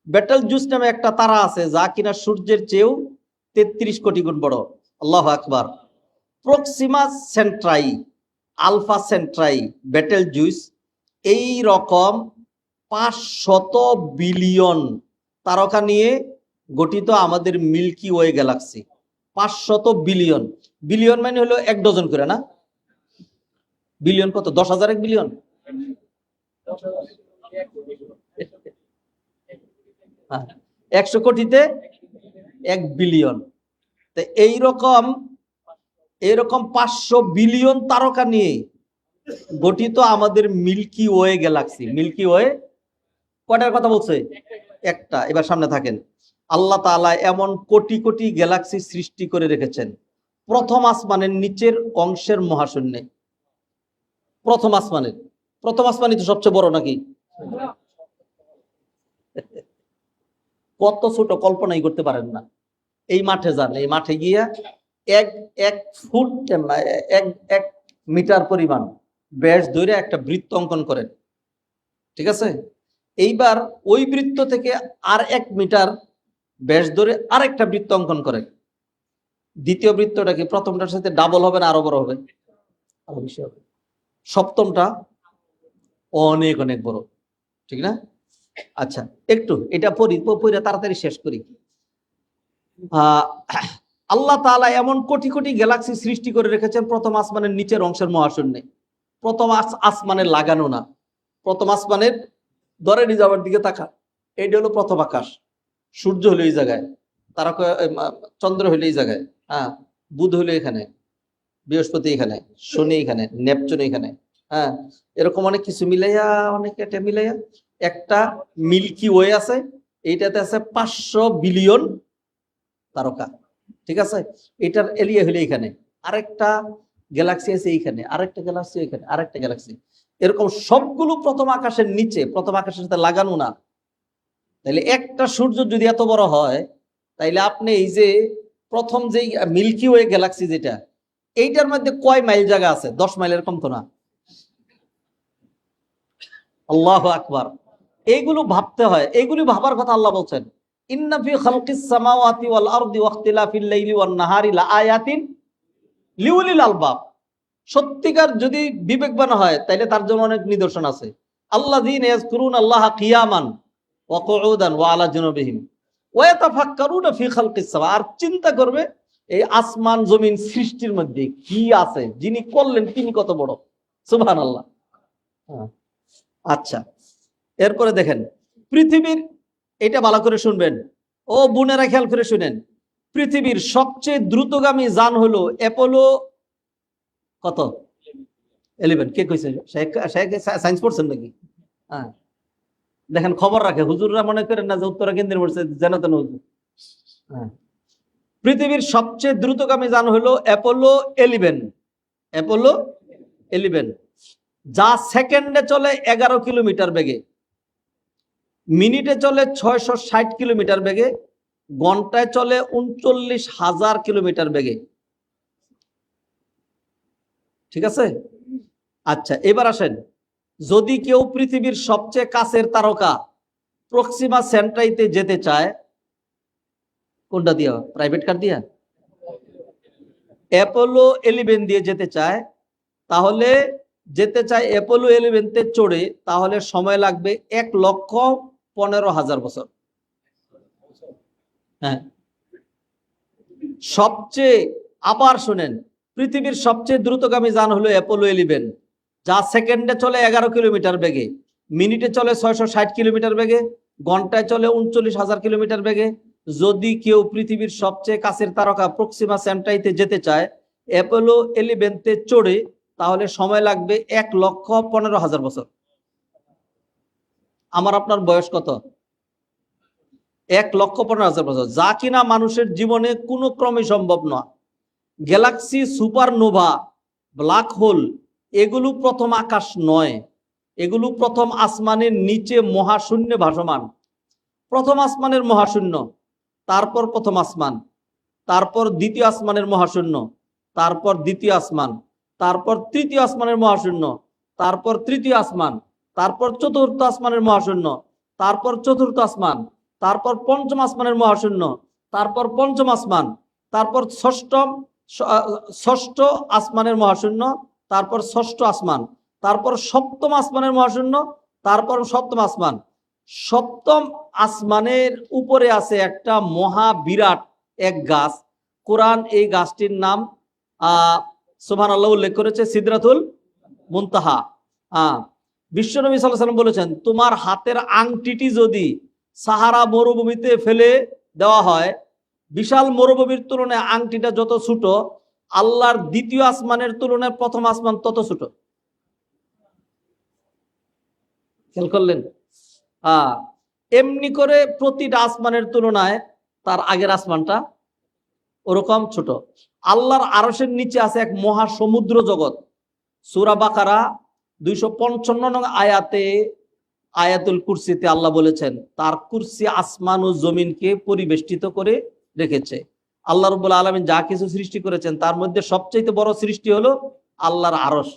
বেটেল জুস নামে একটা তারা আছে যা কিনা সূর্যের চেয়েও 33 কোটি গুণ বড়। আল্লাহু আকবার। Proxima Centauri, Alpha Centauri, Betelgeuse, এই রকম 500 বিলিয়ন তারকা নিয়ে গঠিত আমাদের মিল্কি ওয়ে গ্যালাক্সি। 500 বিলিয়ন। বিলিয়ন মানে হলো 1 ডজন করে না? বিলিয়ন কত? 10,000 এক বিলিয়ন। 100 কোটিতে 1 বিলিয়ন। তো এইরকম 500 বিলিয়ন তারকা নিয়ে গঠিত আমাদের Milky Way galaxy. Milky Way কয়টার কথা বলছে? একটা। এবার সামনে থাকেন। আল্লাহ তাআলা এমন কোটি কোটি গ্যালাক্সি সৃষ্টি করে রেখেছেন প্রথম আসমানের নিচের অংশের মহাশূন্যে। প্রথম আসমানই তো সবচেয়ে বড় নাকি? কত ছোট কল্পনাই করতে পারেন না। এই মাঠে যান, এই মাঠে গিয়া এক ফুট এক মিটার পরিমাণ ব্যাস ধরে একটা বৃত্ত অঙ্কন করেন, ঠিক আছে? এইবার ওই বৃত্ত থেকে আর 1 মিটার ব্যাস ধরে আরেকটা বৃত্ত অঙ্কন করেন। দ্বিতীয় বৃত্তটা কি প্রথমটার সাথে ডাবল হবে না আরো বড় হবে? আরো বেশি হবে। সপ্তমটা অনেক অনেক বড়, ঠিক না? আচ্ছা একটু এটা পড়ি, পড়ে তাড়াতাড়ি শেষ করি। আল্লাহ তাআলা এমন কোটি কোটি গ্যালাক্সি সৃষ্টি করে রেখেছেন প্রথম আসমানের নিচের অংশের মহাশূন্যে। প্রথম আসমানের লাগানো না, প্রথম আসমানের ধরে নিয়ে যাওয়ার দিকে তাকা। এইটা হলো প্রথম আকাশ। সূর্য হলো এই জায়গায়, তারকা চন্দ্র হলো এই জায়গায়, হ্যাঁ, বুধ হলো এখানে, বৃহস্পতি এখানে, শনি এখানে, নেপচুন এখানে, হ্যাঁ, এরকম অনেক কিছু মিলাইয়া, অনেক এটা মিলাইয়া একটা মিল্কি ওয়ে আছে। এইটাতে আছে 500 বিলিয়ন তারকা, ঠিক আছে? এটার এরিয়া হলো এখানে। আরেকটা গ্যালাক্সি আছে এইখানে, আরেকটা গ্যালাক্সি এখানে, আরেকটা গ্যালাক্সি। এরকম সবগুলো প্রথম আকাশের নিচে, প্রথম আকাশের সাথে লাগানো না। তাইলে একটা সূর্য যদি এত বড় হয়, তাইলে আপনি এই যে প্রথম যে মিল্কি ওয়ে গ্যালাক্সি যেটা, এইটার মধ্যে কয় মাইল জায়গা আছে? 10 মাইলের কম তো না। আল্লাহু আকবার। এইগুলো ভাবতে হয়, এইগুলি ভাবার কথা আল্লাহ বলছেন। ইন্না ফি খালকিস সামাওয়াতি ওয়াল আরদি ওয়াখতিলাফিল লাইলি ওয়ান নাহারি লাআয়াতিন লিউলিল আলবাব। সত্যিকার যদি বিবেকবান হয় তাইলে তার জন্য অনেক নিদর্শন আছে। আল্লাযীনা ইয়াযকুরুনা আল্লাহা কিয়ামান ওয়া কুউদান ওয়া আলা জুনুবিহিম। ওয়াতাফাক্কারুনা ফি খালকিস সামা, আর চিন্তা করবে এই আসমান জমিন সৃষ্টির মধ্যে কি আছে, যিনি করলেন তিনি কত বড়। সুবহানাল্লাহ। আচ্ছা, এরপরে দেখেন পৃথিবীর, এটা ভালো করে শুনবেন ও বোনেরা, খেয়াল করে শুনেন, পৃথিবীর সবচেয়ে দ্রুতগামী যান হলো অ্যাপোলো কত 11। কে কইছে? সায়েন্স পড়ছেন নাকি? হ্যাঁ, দেখেন খবর রাখে, হুজুররা মনে করেন না যে উত্তরা কেন্দ্রে পড়ছে যেন তেন হুজুর। হ্যাঁ, পৃথিবীর সবচেয়ে দ্রুতগামী যান হলো অ্যাপোলো 11। অ্যাপোলো 11 যা সেকেন্ডে চলে 11 কিলোমিটার বেগে, মিনিটে চলে 660 কিলোমিটার বেগে, ঘন্টায় চলে 39,000 কিলোমিটার বেগে। ঠিক আছে? আচ্ছা, এবার আসেন, যদি কেউ পৃথিবীর সবচেয়ে কাছের তারকা প্রক্সিমা সেন্টাইতে যেতে চায়, কোনটা দিয়া? প্রাইভেট কার দিয়া? অ্যাপোলো 11 দিয়ে যেতে চায়, তাহলে যেতে চায় অ্যাপোলো 11তে চড়ে, তাহলে সময় লাগবে 1,15,000 বছর। হ্যাঁ, সবচেয়ে, আবার শুনেন, পৃথিবীর সবচেয়ে দ্রুতগামী যান হলো অ্যাপোলো 11, যা সেকেন্ডে চলে 11 কিলোমিটার বেগে, মিনিটে চলে 660 কিলোমিটার বেগে, ঘন্টায় চলে 39,000 কিলোমিটার বেগে। যদি কেউ পৃথিবীর সবচেয়ে কাছের তারকা প্রক্সিমা সেন্টাইতে যেতে চায় অ্যাপোলো 11তে চড়ে, তাহলে সময় লাগবে 1,15,000 বছর। আমার আপনার বয়স কত? 1,15,000 বছর, যা কিনা মানুষের জীবনে কোনো ক্রমে সম্ভব নয়। গ্যালাক্সি, সুপারনোভা, ব্ল্যাক হোল, এগুলো প্রথম আকাশ নয়, এগুলো প্রথম আসমানের নিচে মহাশূন্যে ভাসমান। প্রথম আসমানের মহাশূন্য, তারপর প্রথম আসমান, তারপর দ্বিতীয় আসমানের মহাশূন্য, তারপর দ্বিতীয় আসমান, তারপর তৃতীয় আসমানের মহাশূন্য, তারপর তৃতীয় আসমান, তারপর চতুর্থ আসমানের মহাশূন্য, তারপর চতুর্থ আসমান, তারপর পঞ্চম আসমানের মহাশূন্য, তারপর পঞ্চম আসমান, তারপর ষষ্ঠ আসমানের মহাশূন্য, তারপর ষষ্ঠ আসমান, তারপর সপ্তম আসমানের মহাশূন্য, তারপর সপ্তম আসমান। সপ্তম আসমানের উপরে আছে একটা মহা বিরাট এক গাছ। কোরআন এই গাছটির নাম সুবহানাল্লাহ উল্লেখ করেছে, সিদরাতুল মুনতাহা। বিশ্বনবী সাল্লাল্লাহু আলাইহি ওয়াসাল্লাম বলেছেন, তোমার হাতের আংটিটি যদি সাহারা মরুভূমিতে ফেলে দেওয়া হয়, বিশাল মরুভূমির তুলনায় আংটিটা যত ছোট, আল্লাহর দ্বিতীয় আসমানের তুলনায় প্রথম আসমান তত ছোট। খেয়াল করলেন? এমনি করে প্রতিটা আসমানের তুলনায় তার আগের আসমানটা ওরকম ছোট। আল্লাহর আরশের নিচে আছে এক মহা সমুদ্র জগৎ। সূরা বাকারা 255 নং আয়াতে, আয়াতুল কুরসিতে আল্লাহ বলেছেন তার কুরসি আসমান ও জমিনকে পরিবেষ্টিত করে রেখেছে। আল্লাহ রাব্বুল আলামিন যা কিছু সৃষ্টি করেছেন তার মধ্যে সবচেয়ে বড় সৃষ্টি হলো আল্লাহর আরশ।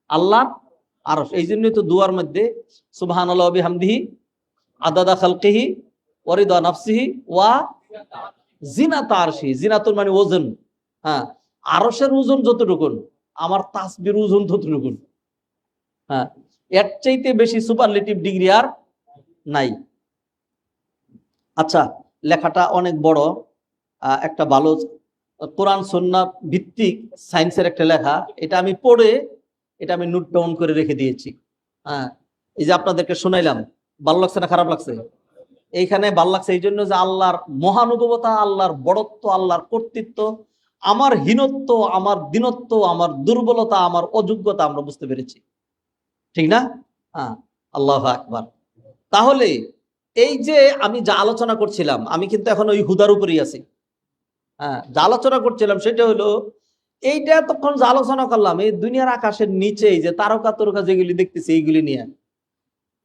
আল্লাহর আরশ, এই জন্যই তো দুয়ার মধ্যে সুবহানাল্লাহি ওয়া বিহামদিহি আদাদা খালকিহি ওয়া রিদা নাফসিহি ওয়া জিনাতা আরশি। জিনাতুল মানে ওজন। হ্যাঁ, আরশের ওজন যতটুকুন, আমার তাসবির ওজন ততটুকুন। হ্যাঁ, এর চাইতে বেশি সুপারলেটিভ ডিগ্রি আর নাই। আচ্ছা, লেখাটা অনেক বড়, একটা ভালো কোরআন সুন্নাহ ভিত্তিক সায়েন্সের একটা লেখা। এটা আমি পড়ে, এটা আমি নোট ডাউন করে রেখে দিয়েছি। হ্যাঁ, এই যে আপনাদেরকে শোনাইলাম, ভালো লাগছে না খারাপ লাগছে? এইখানে ভালো লাগছে এই জন্য যে আল্লাহর মহানুভবতা, আল্লাহর বড়ত্ব, আল্লাহর কর্তৃত্ব, আমার হীনত্ব, আমার দীনত্ব, আমার দুর্বলতা, আমার অযোগ্যতা আমরা বুঝতে পেরেছি। ঠিক না? হ্যাঁ, আল্লাহু আকবার। তাহলে এই যে আমি যা আলোচনা করছিলাম, আমি কিন্তু এখন ওই হুদার উপরেই আছি। হ্যাঁ, যা আলোচনা করছিলাম সেটা হলো, এইটা তখন যা আলোচনা করলাম, এই দুনিয়ার আকাশের নিচে যে তারকা তারকা যেগুলি দেখতেছি এইগুলি নিয়ে,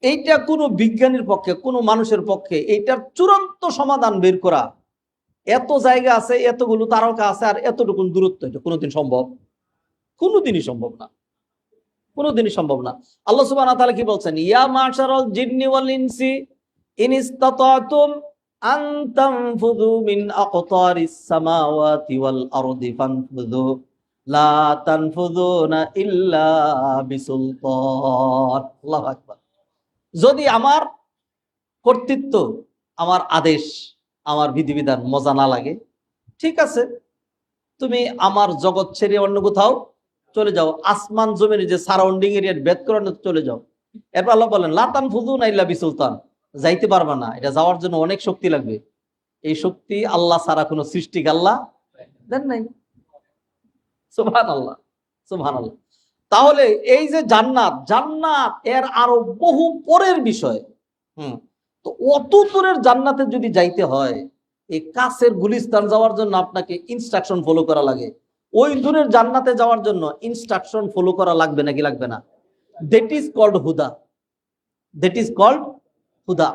এইটা কোনো বিজ্ঞানীর পক্ষে, কোনো মানুষের পক্ষে এইটার চূড়ান্ত সমাধান বের করা, এত জায়গা আছে, এতগুলো তারকা আছে, আর এতটুকু দূরত্ব, এটা কোনোদিন সম্ভব? কোনোদিনই সম্ভব না, কোনোদিনই সম্ভব না। আল্লাহ সুবহানাহু ওয়া তাআলা কি বলছেন? ইয়া মাশারাল জিন্নি ওয়াল ইনসি ইন ইসতাতাতুম আন তানফুযু মিন আকতারিস সামাওয়াতি ওয়াল আরদি ফানফুযু লা তানফুযুনা ইল্লা বিসুলতান। আল্লাহু আকবার। যদি আমার কর্তৃত্ব, আমার আদেশ আমার বিধিবিধান মজা না লাগে, ঠিক আছে, তুমি আমার জগৎ ছেড়ে অন্য কোথাও চলে যাও, আসমান জমিনের যে সারাউন্ডিং এরিয়া ভেদ করে চলে যাও। এরপর আল্লাহ বলেন লাতান ফুজুন ইল্লা বিসুলতান, যাইতে পারবা না, এটা যাওয়ার জন্য অনেক শক্তি লাগবে। এই শক্তি আল্লাহ ছাড়া কোনো সৃষ্টিকে আল্লাহ দেন নাই। সুবহানাল্লাহ, সুবহানাল্লাহ। তাহলে এই যে জান্নাত, জান্নাত এর আরো বহু পরের বিষয়। তো অত দূরের জান্নাতে যদি যাইতে হয়, এই কাছের গুলিস্তান যাওয়ার জন্য আপনাকে ইনস্ট্রাকশন ফলো করা লাগে, ওই দূরের জান্নাতে যাওয়ার জন্য ইনস্ট্রাকশন ফলো করা লাগবে নাকি লাগবে না? দ্যাট ইজ কল্ড হুদা, দ্যাট ইজ কল্ড হুদা।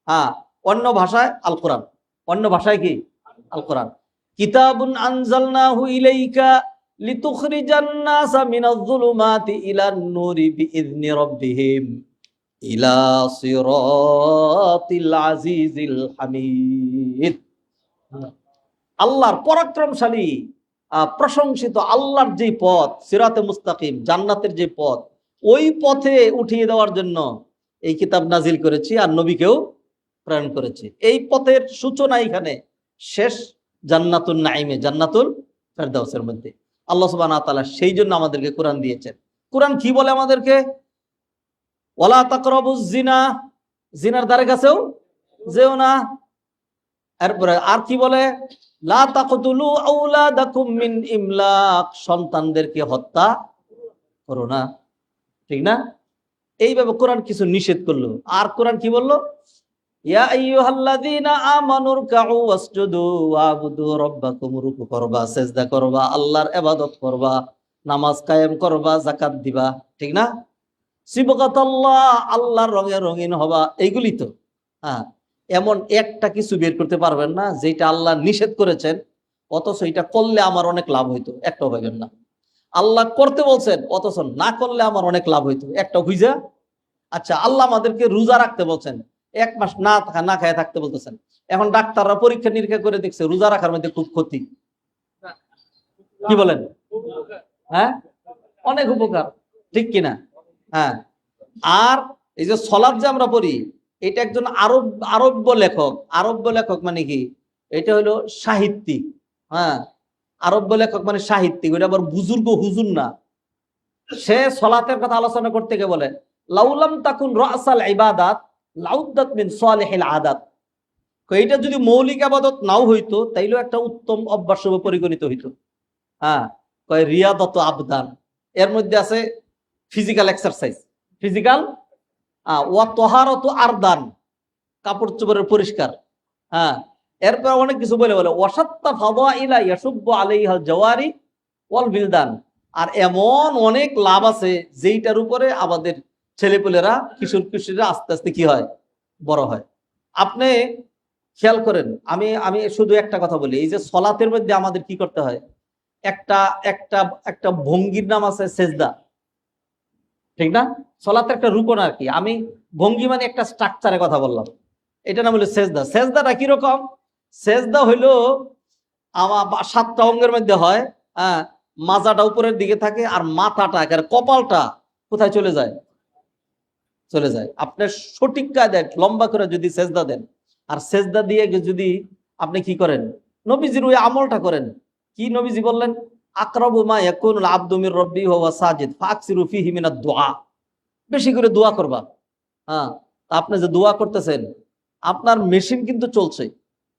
হ্যাঁ, অন্য ভাষায় আল কোরআন, অন্য ভাষায় কি আল কোরআন। কিতাবুন আনজালনাহু ইলাইকা লিতুখরিজান নাসা মিনাজ যুলুমাতি ইলান নূরি বিইذনি রাব্বিহিম ইলা সিরাতিল আজিজিল হামিদ। আল্লাহর পরাক্রমশালী প্রশংসিত আল্লাহর যে পথ, সিরাতে মুস্তাকিম, জান্নাতের যে পথ, ওই পথে উঠিয়ে দেওয়ার জন্য এই কিতাব নাজিল করেছি আর নবীকেও প্রেরণ করেছি। এই পথের সূচনা এখানে, শেষ জান্নাতুল নাইমে, জান্নাতুল ফেরদাউসের মধ্যে। আল্লাহ সুবহানাহু ওয়া তাআলা সেই জন্য আমাদেরকে কোরআন দিয়েছেন। কোরআন কি বলে আমাদেরকে? ওয়ালা তাকরাবুজ জিনা, জিনার ধারে কাছেও যেও না। এরপরে আর কি বলে? লা তাকতুলু আওলাদাকুম মিন ইমলাক, সন্তানদেরকে হত্যা করো না, ঠিক না? এইভাবে কোরআন কিছু নিষেধ করলো। আর কোরআন কি বললো? ইয়া আইয়ুহাল্লাযীনা আমানু রুকউ ওয়াসজুদু ওয়াবুদু রাব্বাকুম, রুকু করবা, সিজদা করবা, আল্লাহর ইবাদত করবা, নামাজ কায়েম করবা, যাকাত দিবা, ঠিক না? সিবগাতাল্লাহ, আল্লাহর রঙে রঙিন হবা, এইগুলি তো। হ্যাঁ, এমন একটা কিছু বের করতে পারবেন না যেটা আল্লাহ নিষেধ করেছেন অথচ এটা করলে আমার অনেক লাভ হইতো, একটাও পাইবেন না। আল্লাহ করতে বলছেন অথচ না করলে আমার অনেক লাভ হইতো, একটা বুঝা। আচ্ছা, আল্লাহ আমাদেরকে রোজা রাখতে বলছেন, 1 মাস না খায় থাকতে বলতেছেন। এখন ডাক্তাররা পরীক্ষা নিরীক্ষা করে দেখছে রোজা রাখার মধ্যে খুব ক্ষতি। কি বলেন? হ্যাঁ, অনেক উপকার, ঠিক কিনা? হ্যাঁ। আর এই যে সলাত যে আমরা পড়ি, এটা একজন আরব্য লেখক। আরব্য লেখক মানে কি? এটা হলো সাহিত্যিক। হ্যাঁ, আরব্য লেখক মানে সাহিত্যিক, ওটা আবার বুজুর্গ হুজুর না। সে সলাতের কথা আলোচনা করতে গিয়ে বলে লাউলাম তাকুন রাসাল ইবাদাত লাউদ্দাত মিন সালিহিল আদাত। এইটা যদি মৌলিক ইবাদত নাও হইতো তাইলেও একটা উত্তম অভ্যাস হিসেবে পরিগণিত হইতো। হ্যাঁ, কয় রিয়াদাত আবদান, এর মধ্যে আছে ফিজিক্যাল এক্সারসাইজ, ফিজিক্যাল ওয়া তাহারাতু আরদান, কাপড় চোপড়ের পরিষ্কার। হ্যাঁ, এরপর অনেক কিছু বলে ওয়াসাত্তা ফাদাইলা ইয়াসুব্বু আলাইহাল জাওয়ারি ওয়াল বিলদান। আর এমন অনেক লাভ আছে যেইটার উপরে আমাদের ছেলেপেলেরা, কিশোর কিশোরীরা আস্তে আস্তে কি হয়, বড় হয়। আপনি খেয়াল করেন, আমি শুধু একটা কথা বলি, এই যে সলাতের মধ্যে আমাদের কি করতে হয়, একটা একটা একটা ভঙ্গির নাম আছে সেজদা, ঠিক না? সলাতের একটা রুকন আর কি। আমি ভঙ্গি মানে একটা স্ট্রাকচারে কথা বললাম, এটা নাম হলো সেজদা। সেজদাটা কিরকম? সেজদা হইলো আমার 7টা অঙ্গের মধ্যে হয়। হ্যাঁ, মাজাটা উপরের দিকে থাকে আর মাথাটা আর কপালটা কোথায় চলে যায়? চলে যায়। আপনার সঠিক কায়দায় লম্বা করে যদি সেজদা দেন আর সেজদা দিয়ে যদি আপনি কি করেন, নবীজির ওই আমলটা করেন। কি নবীজি বললেন? আকরাবু মা ইয়াকুনুল আবদু মির রাব্বিহি ওয়া হুয়া সাজিদ ফাকসিরু ফীহি মিনাদ দুআ, বেশি করে দোয়া করবা। হ্যাঁ, আপনি যে দোয়া করতেছেন, আপনার মেশিন কিন্তু চলছে।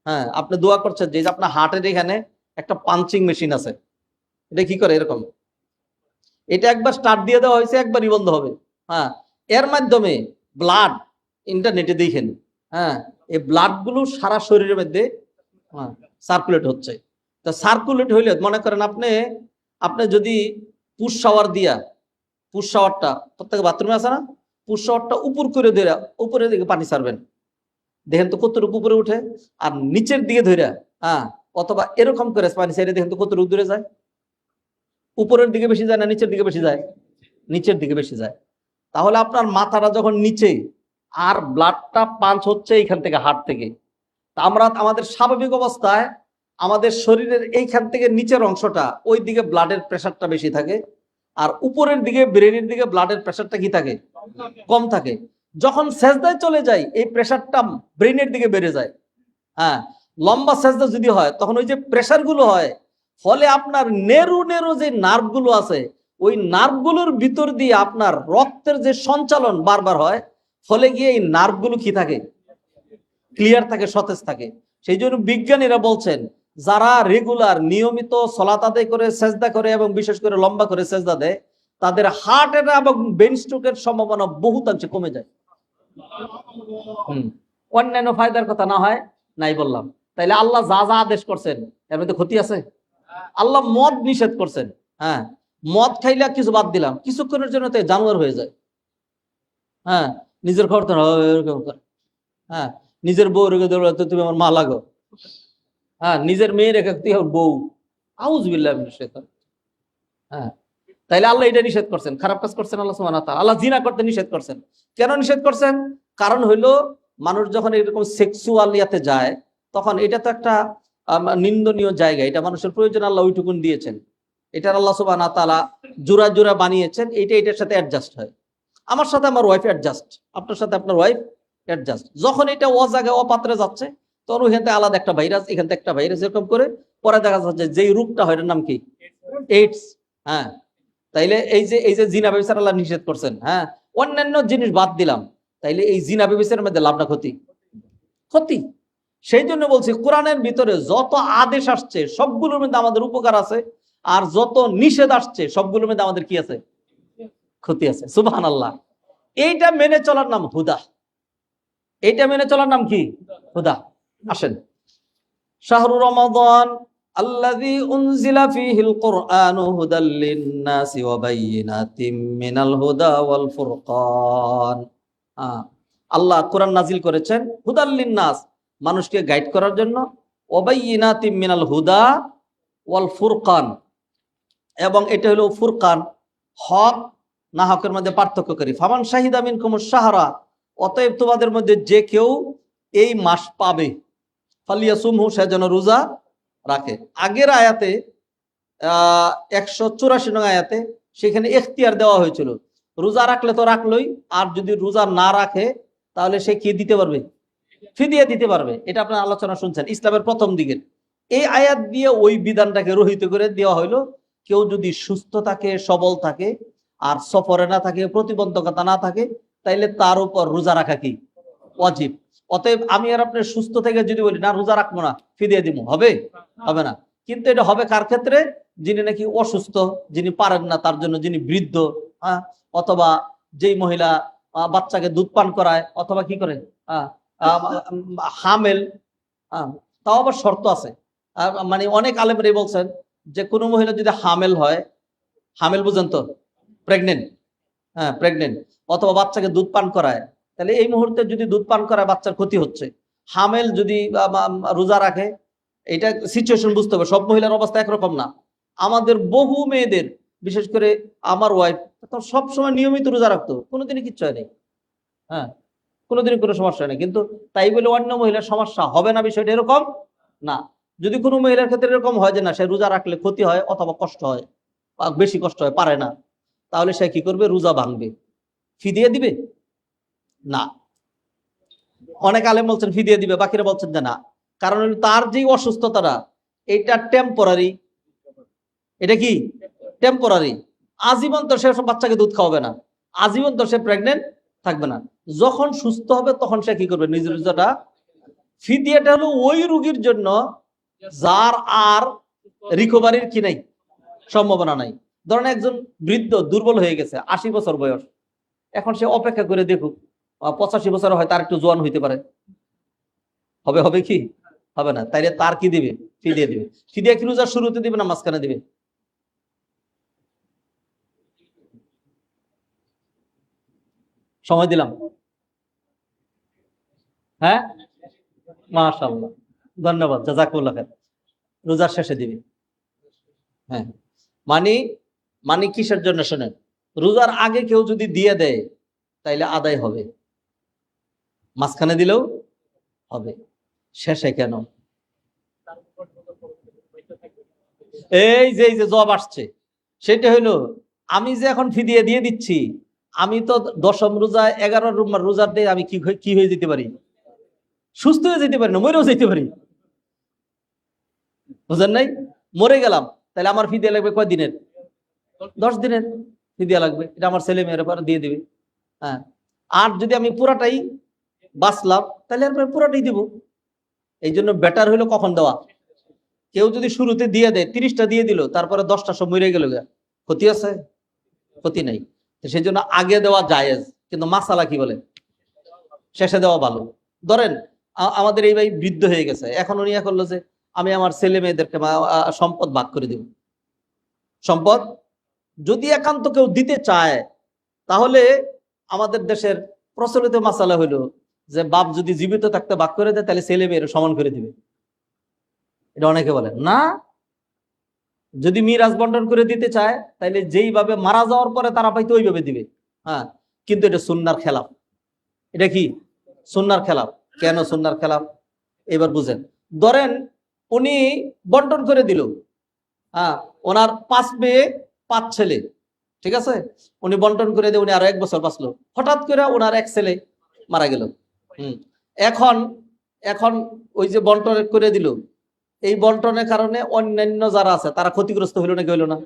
হ্যাঁ, আপনি দোয়া করছেন, যে আপনার হার্টের এখানে একটা পাঞ্চিং মেশিন আছে, এটা কি করে এরকম, এটা একবার স্টার্ট দিয়ে দেওয়া হয়েছে, একবারই বন্ধ হবে। হ্যাঁ, এর মাধ্যমে ব্লাড, ইন্টারনেটে দেখেন, হ্যাঁ, এই ব্লাড গুলো সারা শরীরের মধ্যে সার্কুলেট হচ্ছে। তো সার্কুলেট হইলে মনে করেন আপনি যদি পুশ শাওয়ার দিয়া, পুশ শাওয়ারটা প্রত্যেক বাথরুমে আছে না, পুশ শাওয়ারটা উপর করে ধরে উপরের দিকে পানি ছাড়বেন, দেখেন তো কতটুকু উপরে উঠে। আর নিচের দিকে ধরে, হ্যাঁ, অথবা এরকম করে পানি ছেড়ে দেখেন তো কতটুকু দূরে যায়। উপরের দিকে বেশি যায় না নিচের দিকে বেশি যায়? নিচের দিকে বেশি যায়। তাহলে আপনার মাথাটা যখন নিচে আর ব্লাডটা পাঞ্চ হচ্ছে এইখান থেকে, হার্ট থেকে, তা আমরা আমাদের স্বাভাবিক অবস্থায় আমাদের শরীরের এইখান থেকে নিচের অংশটা, ওই দিকে ব্লাডের প্রেশারটা বেশি থাকে, আর উপরের দিকে ব্রেনের দিকে ব্লাডের প্রেশারটা কি থাকে? কম থাকে। যখন সেজদায় চলে যায় এই প্রেশারটা ব্রেনের দিকে বেড়ে যায়। হ্যাঁ, লম্বা সেজদা যদি হয় তখন ওই যে প্রেসার গুলো হয়, ফলে আপনার নেরু নেরু যে নার্ভ গুলো আছে ওই নার্ভ গুলোর ভিতর দিয়ে আপনার রক্তের যে সঞ্চালন বারবার হয়, ফলে গিয়ে এই নার্ভ গুলো কি থাকে, ক্লিয়ার থাকে, সতেজ থাকে। সেই জন্য বিজ্ঞানীরা বলছেন যারা রেগুলার নিয়মিত সালাত আদায় করে সেজদা করে এবং বিশেষ করে লম্বা করে সেজদা দেয়, তাদের হার্ট অ্যাটাক এবং ব্রেন স্ট্রোকের সম্ভাবনা বহুতাংশে কমে যায়। অন্যান্য ফায়দার কথা না হয় নাই বললাম। তাইলে আল্লাহ যা যা আদেশ করছেন এর মধ্যে ক্ষতি আছে? আল্লাহ মদ নিষেধ করছেন, হ্যাঁ, মদ খাইলে কিছু বাদ দিলাম, কিছুক্ষণের জন্য তো জানোয়ার হয়ে যায়। হ্যাঁ, নিজের খবর তো এরকম করে, হ্যাঁ, নিজের বউ রেখে দৌড়াতে তুমি আমার মা লাগো, হ্যাঁ, নিজের মেয়ে রেখে তুই বউ, আউযুবিল্লাহি মিনাশ শাইতানির। হ্যাঁ, তাইলে আল্লাহ এটা নিষেধ করছেন, খারাপ কাজ করছেন আল্লাহ সুবহানাহু ওয়া তাআলা। আল্লাহ জিনা করতে নিষেধ করছেন। কেন নিষেধ করছেন? কারণ হইলো মানুষ যখন এরকম সেক্সুয়াল ইয়াতে যায় তখন এটা তো একটা নিন্দনীয় জায়গা, এটা মানুষের প্রয়োজন আল্লাহ ওইটুকুন দিয়েছেন, এটার আল্লাহ সুবহানাহু ওয়া তাআলা জোড়া জোড়া বানিয়েছেন, এইটা এটার সাথে অ্যাডজাস্ট হয়। আমার সাথে আমার ওয়াইফ অ্যাডজাস্ট, আপনার সাথে আপনার ওয়াইফ অ্যাডজাস্ট। যখন এটা অজায়গায় অপাত্রে যাচ্ছে তখন ওইখান থেকে আলাদা একটা ভাইরাস, এখান থেকে একটা ভাইরাস, এরকম করে পরে দেখা যাচ্ছে যেই রোগটা হয় এটার নাম কি? এইডস। হ্যাঁ, তাইলে এই যে জিনা ব্যবচার আল্লাহ নিষেধ করছেন, হ্যাঁ, অন্যান্য জিনিস বাদ দিলাম, তাইলে এই জিনা ব্যবচারের মধ্যে লাভ না ক্ষতি? ক্ষতি। সেই জন্য বলছি কোরআনের ভিতরে যত আদেশ আসছে সবগুলোর মধ্যে আমাদের উপকার আছে, আর যত নিষেধ আসছে সবগুলোর মধ্যে আমাদের কি আছে? ক্ষতি আছে। সুবহানাল্লাহ। এইটা মেনে চলার নাম হুদা। এইটা মেনে চলার নাম কি? হুদা। আসেন, শাহরু রমাদান আল্লাযী উনজিলা ফীহিল কুরআনু হুদাল লিন-নাসি ওয়া বায়্যিনাতিম মিনাল হুদা ওয়াল ফুরকান। আল্লাহ কোরআন নাজিল করেছেন হুদাল লিন-নাস, মানুষকে গাইড করার জন্য, ওয়া বায়্যিনাতিম মিনাল হুদা ওয়াল ফুরকান, এবং এটা হলো ফুরকান, হক না হকের মধ্যে পার্থক্যকারী। ফামান শাহিদা মিনকুমুশ শাহরা, অতএব তোমাদের মধ্যে যে কেউ এই মাস পাবে, ফালিয়াসুমহু, সে যেন রোজা রাখে। আগের আয়াতে 184 নং আয়াতে সেখানে ইখতিয়ার দেওয়া হয়েছিল, রোজা রাখলে তো রাখলোই, আর যদি রোজা না রাখে তাহলে সে কি দিতে পারবে? ফিদিয়া দিতে পারবে। এটা আপনার আলোচনা শুনছেন ইসলামের প্রথম দিকের। এই আয়াত দিয়ে ওই বিধানটাকে রহিত করে দেওয়া হইলো, কেউ যদি সুস্থ থাকে, সবল থাকে, আর সফরে না থাকে, প্রতিবন্ধকতা না থাকে, তাইলে তার উপর রোজা রাখা কি? ওয়াজিব। অতএব আমি আর আপনি সুস্থ থেকে যদি বলি না রোজা রাখবো না, ফিদিয়া দিব, হবে? হবে না। কিন্তু এটা হবে কার ক্ষেত্রে? যিনি নাকি অসুস্থ, যিনি পারেন না, তার জন্য, যিনি বৃদ্ধ, হ্যাঁ, অথবা যেই মহিলা বাচ্চাকে দুধ পান করায়, অথবা কি করে হামেল, তাও আবার শর্ত আছে। মানে অনেক আলেমরাই বলছেন যে কোনো মহিলা যদি হামেল হয়, হামেল বুঝেন তো, প্রেগনেন্ট, হ্যাঁ প্রেগনেন্ট, অথবা বাচ্চাকে দুধ পান করায়, তাহলে এই মুহূর্তে যদি দুধ পান করায় বাচ্চার ক্ষতি হচ্ছে। হামেল যদি রোজা রাখে, এটা সিচুয়েশন বুঝতে হবে, সব মহিলার অবস্থা একরকম না। আমাদের বহু মেয়েদের, বিশেষ করে আমার ওয়াইফ, সব সময় নিয়মিত রোজা রাখতো, কোনোদিনই কিচ্ছু হয়নি, হ্যাঁ, কোনোদিনই কোনো সমস্যা নেই। কিন্তু তাই বলে অন্য মহিলার সমস্যা হবে না, বিষয়টা এরকম না। যদি কোনো মহিলার ক্ষেত্রে এরকম হয় যে না সে রোজা রাখলে ক্ষতি হয় অথবা কষ্ট হয়, বেশি কষ্ট হয়, পারে না, তাহলে সে কি করবে? রোজা ভাঙবে। ফিদিয়া দিবে না। অনেক আলেম বলছেন ফিদিয়া দিবে, বাকিরা বলছেন যে না, কারণ তার যে অসুস্থতাটা এটা টেম্পোরারি। এটা কি টেম্পোরারি? আজীবন তো সে বাচ্চাকে দুধ খাওয়াবে না, আজীবন তো সে প্রেগনেন্ট থাকবে না। যখন সুস্থ হবে তখন সে কি করবে? নিজের রোজাটা। ফিদিয়াটা হলো ওই রোগীর জন্য যার আর রিকভারির কি নাই, সম্ভাবনা নাই। ধরেন একজন বৃদ্ধ দুর্বল হয়ে গেছে, 80 বছর বয়স, এখন সে অপেক্ষা করে দেখুক 85 বছর হয় তার একটু জোয়ান হইতে পারে, হবে? হবে কি? হবে না। তাইলে তার কি দিবে? ফিদিয়া দিবে। ফিদিয়া কি রোজার শুরুতে দিবে না মাঝখানে দিবে? সময় দিলাম, হ্যাঁ, মাশাআল্লাহ, ধন্যবাদ, জাযাকুল্লাহ খাইর। রোজার শেষে দিবে। হ্যাঁ, মানে মানে কিসের জন্য শোনেন, রোজার আগে কেউ যদি দিয়ে দেয় তাইলে আদায় হবে, মাঝখানে দিলেও হবে, শেষে কেন? এই যে জব আসছে, সেটা হইলো আমি যে এখন ফিদিয়া দিয়ে দিচ্ছি, আমি তো 10ম রোজা 11 রোজার দিয়ে আমি কি হয়ে যেতে পারি? সুস্থ হয়ে যেতে পারি না, মরেও যেতে পারি। বুঝেন নাই? মরে গেলাম, তাহলে আমার ফিদিয়া লাগবে কয় দিনের? 10 দিনের ফিদিয়া লাগবে, এটা আমার ছেলে মেয়ের পর দিয়ে দিবে। হ্যাঁ, আর যদি আমি পুরাটাই বাঁচলাম তাহলে আর পুরাটাই দিব। এই জন্য বেটার হইলো কখন দেওয়া। কেউ যদি শুরুতে দিয়ে দেয়, 30টা দিয়ে দিল, তারপরে 10টা সব মরে গেল, ক্ষতি আছে? ক্ষতি নাই। সেই জন্য আগে দেওয়া জায়েজ, কিন্তু মাসালা কি বলে শেষে দেওয়া ভালো। ধরেন আমাদের এই ভাই বৃদ্ধ হয়ে গেছে, এখন উনি করলো যে আমি আমার ছেলে মেয়েদেরকে সম্পদ ভাগ করে দেব। সম্পদ যদি একান্ত কেউ দিতে চায়, তাহলে আমাদের দেশের প্রচলিত মাসালা হইলো যে বাপ যদি জীবিত থাকতে ভাগ করে দেয়, তাহলে ছেলে মেয়ের সমান করে দিবে। এটা অনেকে বলে না, যদি মিরাজ বন্টন করে দিতে চায় তাহলে যেইভাবে মারা যাওয়ার পরে তারা পাইতে ওইভাবে দিবে। হ্যাঁ, কিন্তু এটা সুন্নার খেলাফ। এটা কি সুন্নার খেলাফ? কেন সুন্নার খেলাফ? এবার বুঝেন। ধরেন উনি বন্টন করে দিল, হ্যাঁ, ওনার 5 মেয়ে 5 ছেলে, ঠিক আছে, উনি বন্টন করে দিয়ে উনি আরো 1 বছর বাঁচলো, হঠাৎ করে ওনার এক ছেলে মারা গেল। এখন এখন ওই যে বন্টন করে দিল, এই বন্টনের কারণে অন্যান্য যারা আছে তারা ক্ষতিগ্রস্ত হইল নাকি হইল না?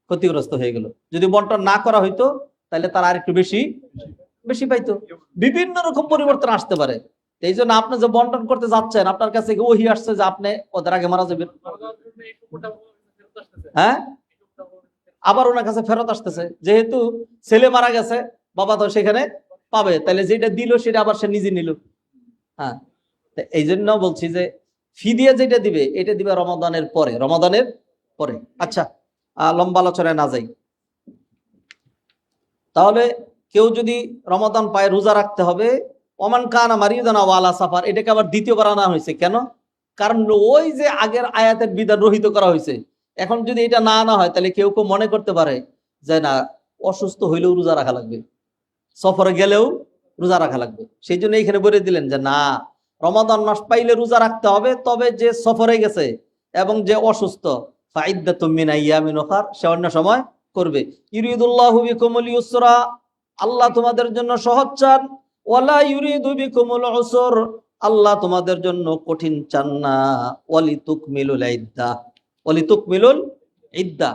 ক্ষতিগ্রস্ত হয়ে গেল। যদি বন্টন না করা হইতো তাহলে তারা আর একটু বেশি বেশি পাইতো। বিভিন্ন রকম পরিবর্তন আসতে পারে। এই জন্য আপনি যে বন্টন করতে যাচ্ছেন, আপনার কাছে ওহি আসছে যে আপনি ওদের আগে মারা যাবেন, হ্যাঁ, আবার ওনার কাছে ফেরত আসতেছে, যেহেতু ছেলে মারা গেছে, বাবা তো সেখানে পাবে, তাহলে যেটা দিল সেটা আবার সে নিজে নিল। হ্যাঁ, এই জন্য বলছি যে ফিদিয়া যেটা দিবে এটা দিবে রমাদানের পরে, রমাদানের পরে। আচ্ছা, লম্বা আলোচনায় না যাই। তাহলে কেউ যদি রমাদান পায় রোজা রাখতে হবে। ওমান কানা মারিদান আও আলা সাফার, এটাকে আবার দ্বিতীয়বার আনা হয়েছে কেন? কারণ ওই যে আগের আয়াতের বিধান রহিত করা হয়েছে। এখন যদি এটা না আনা হয় তাহলে কেউ কেউ মনে করতে পারে যে না, অসুস্থ হইলেও রোজা রাখা লাগবে, সফরে গেলেও রোজা রাখা লাগবে। সেই জন্য এইখানে বলে দিলেন যে না, রমাদান মাস পাইলে রোজা রাখতে হবে, তবে যে সফরে গেছে এবং যে অসুস্থ, ফাইদ্দাতুম মিন আইয়ামিন উখার, সে অন্য সময় করবে। ইউরিদুল্লাহু বিকুমুল ইউসরা, আল্লাহ তোমাদের জন্য সহজ চান, ওয়ালা ইউরিদু বিকুমুল উসর, আল্লাহ তোমাদের জন্য কঠিন চান না। ওয়ালিতুকমিলুল ইদ্দা, ওয়ালিতুকমিলুল ইদ্দা,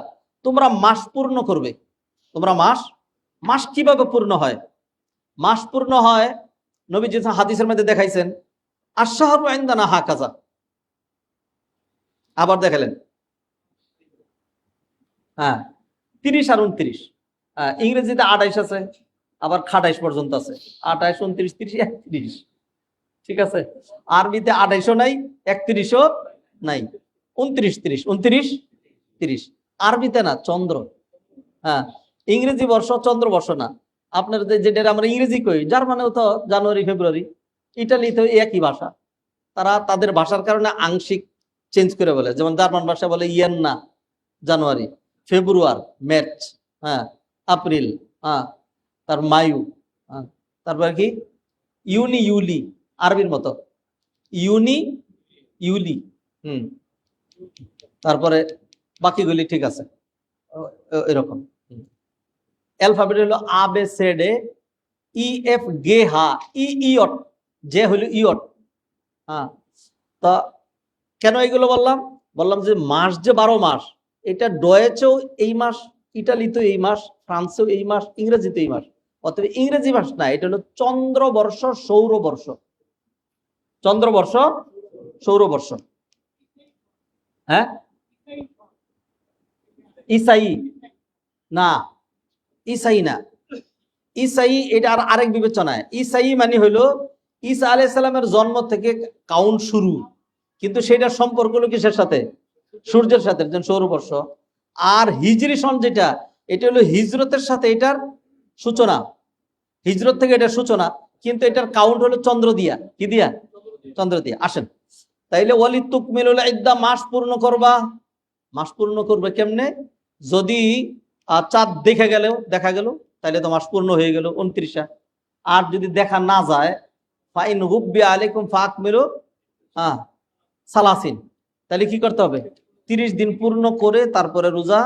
তোমরা মাস পূর্ণ করবে। তোমরা মাস মাস কিভাবে পূর্ণ হয়? মাস পূর্ণ হয় নবীজি হাদিসের মধ্যে দেখাইছেন, আশ-শাহরু ইনদানা হাকাযা, আবার দেখালেন, হ্যাঁ, 30 আর 29, ইংরেজিতে 28 আছে, আবার 28 পর্যন্ত আছে, 28, 29, 30, 31, ঠিক আছে। আরবিতে 28ও নাই, 31ও নাই, 29, 30, 29, 30, আরবিতে না, চন্দ্র। হ্যাঁ, ইংরেজি বর্ষ, চন্দ্র বর্ষ না। আপনার যেটা আমরা ইংরেজি কই, জার্মানেও তো জানুয়ারি ফেব্রুয়ারি, ইটালিতেও একই ভাষা, তারা তাদের ভাষার কারণে আংশিক চেঞ্জ করে বলে। যেমন জার্মান ভাষা বলে ইয়ান্না জানুয়ারি, ফেব্রুয়ার মার্চ, হ্যাঁ, এপ্রিল, হ্যাঁ, তার মায়ু, হ্যাঁ, তারপরে কি ইউনি ইউলি, আরবির মতো ইউনি ইউলি, তারপরে বাকিগুলি ঠিক আছে এরকম। অ্যালফাবেট হলো আ বে সে ডে, ই এফ গে হা, ই ইয়ট, যে হলো ইয়ট। হ্যাঁ, তা কেন এইগুলো বললাম? বললাম যে মাস যে 12 মাস, এটা ডয়েচেও এই মাস, ইটালিতেও এই মাস, ফ্রান্সেও এই মাস, ইংরেজিতে এই মাস। অতএব ইংরেজি মাস না, এটা হলো চন্দ্রবর্ষ সৌরবর্ষ, চন্দ্রবর্ষ সৌরবর্ষ। হ্যাঁ, ইসাই না, ইসাই না, ইসাই এটা আর আরেক বিবেচনায়। ইসাই মানে হইলো ঈসা আলাইহিস সালামের জন্ম থেকে কাউন্ট শুরু, কিন্তু সেটার সম্পর্ক হলো কিসের সাথে? সূর্যের সাথে, সৌরবর্ষ। আর হিজরি সন যেটা, এটা হলো হিজরতের সাথে এটার সূচনা, হিজরত থেকে এটার সূচনা, কিন্তু এটার কাউন্ট হলো চন্দ্র দিয়া। কি দিয়া? চন্দ্র দিয়া। আসেন তাইলে ওয়ালিতুকমিলুল ইদ্দা, মাস পূর্ণ করবা। মাস পূর্ণ করবে কেমনে? যদি চাঁদ দেখা গেল তাহলে তো মাস পূর্ণ হয়ে গেল 29। আর যদি দেখা না যায়, ফাইন হুব্বি আলাইকুম ফাকমিলু সালাসিন, তাহলে কি করতে হবে? 30 দিন পূর্ণ করে তারপরে রোজা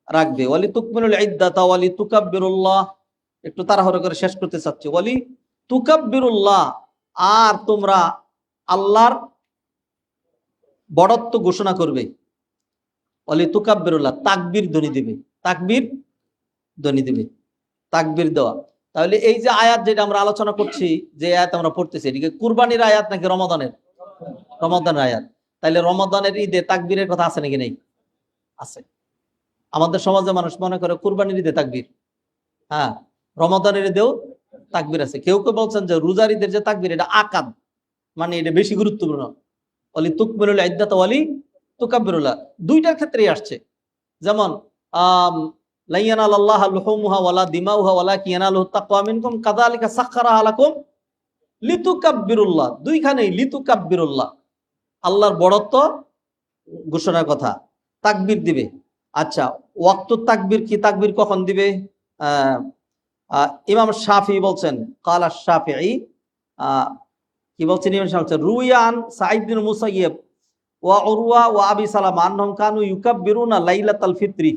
রাখবে। ওয়ালি তুকমিলুল ইদ্দাতা ওয়ালি তুকাব্বিরুল্লাহ, একটু তাড়াহুড়ো করে শেষ করতে চাচ্ছি। ওয়ালি তুকাব্বিরুল্লাহ, আর তোমরা আল্লাহর বড়ত্ব ঘোষণা করবে, অলি তুকাব্বিরুল্লাহ, তাকবীর ধ্বনি দিবে, তাকবীর ধ্বনি দিবে, তাকবীর দেওয়া। তাহলে এই যে আয়াত যেটা আমরা আলোচনা করছি, যে আয়াত আমরা পড়তেছি, এদিকে কুরবানির আয়াত নাকি রমাদানের? রমাদানের আয়াত। তাহলে রমাদানের ঈদে তাকবীরের কথা আছে নাকি নেই? আছে। আমাদের সমাজে মানুষ মনে করে কুরবানির ঈদে তাকবীর, হ্যাঁ, রমাদানের ঈদেও তাকবীর আছে। কেউ কেউ বলছেন যে রোজার ঈদের যে তাকবীর এটা আকাদ, মানে এটা বেশি গুরুত্বপূর্ণ। অলি তুকমিলুল ইদ্দাত ওয়ালি তুকাব্বিরুল্লাহ, দুইটার ক্ষেত্রেই আসছে। যেমন লা ইয়ানালাল্লাহু লুহুমুহা ওয়ালা দিমাউহা ওয়ালাকিন ইয়ানালুহু তাকওয়া মিনকুম কাযালিকা সাখখারাহা লাকুম লিতুকাব্বিরুল্লাহ, দুইখানেই লিতুকাব্বিরুল্লাহ, আল্লাহর বড়ত্ব ঘোষণার কথা, তাকবীর দিবে। আচ্ছা, ওয়াক্তুত তাকবীর কি, তাকবীর কখন দিবে? ইমাম শাফি বলছেন, কালা শাফিঈ, কি বলছেন ইমাম শাফি? রুয়ান সাঈদ বিন মুসাইয়্যিব ওয়া উরওয়া ওয়া আবি সালামা আনহুম কানু ইউকাব্বিরুনা লাইলাতাল ফিত্রি,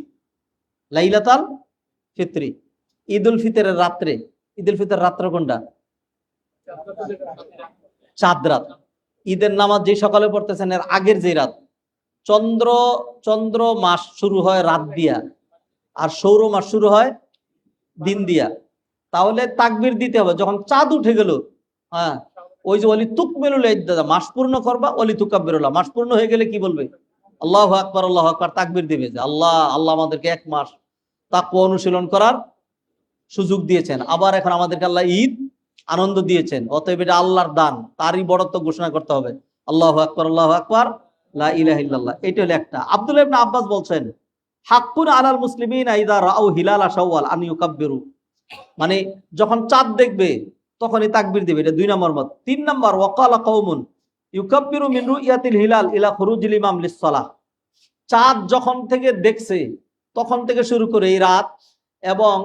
লাইলাতাল ফিত্রি, ঈদুল ফিতরের রাত্রে। ঈদুল ফিতর রাত্র কোনটা? চাঁদ রাত। ঈদের নামাজ যে সকালে পড়তেছেন এর আগের যে রাত, চন্দ্র মাস শুরু হয় রাত দিয়া, আর সৌর মাস শুরু হয় দিন দিয়া। তাহলে তাকবীর দিতে হবে যখন চাঁদ উঠে গেল। হ্যাঁ, ওই যে ওয়ালি তুকমিলুল ইদ্দাত, মাস পূর্ণ করবা, ওয়ালি তুকাব্বিরুল্লাহ, মাস পূর্ণ হয়ে গেলে কি বলবে? আল্লাহু আকবার, আল্লাহু আকবার, তাকবীর দিবে যে আল্লাহ আমাদেরকে এক মাস তাকওয়া অনুশীলন করার সুযোগ দিয়েছেন, আবার এখন আমাদেরকে আল্লাহ ঈদ আনন্দ দিয়েছেন, অতএব এটা আল্লাহর দান, তারই বড়ত্ব ঘোষণা করতে হবে। আল্লাহু আকবার, আল্লাহু আকবার, লা ইলাহা ইল্লাল্লাহ। এটা হলো একটা। আব্দুল্লাহ ইবনে আব্বাস বলছেন, হাক্কুন আলাল মুসলিমিনা ইযা রাউ হিলালা শাওয়াল আন ইউকাব্বিরু, মানে যখন চাঁদ দেখবে তখনই তাকবীর দিবে, এটা 2 নম্বর মত। 3 নম্বর, ওয়াকালা কওমুন ইউকাব্বিরু মিন রুইয়াতিল হিলাল ইলা খুরুজিল ইমাম লিস-সালাহ, চাঁদ যখন থেকে দেখছে তখন থেকে শুরু করে এই রাত, এবং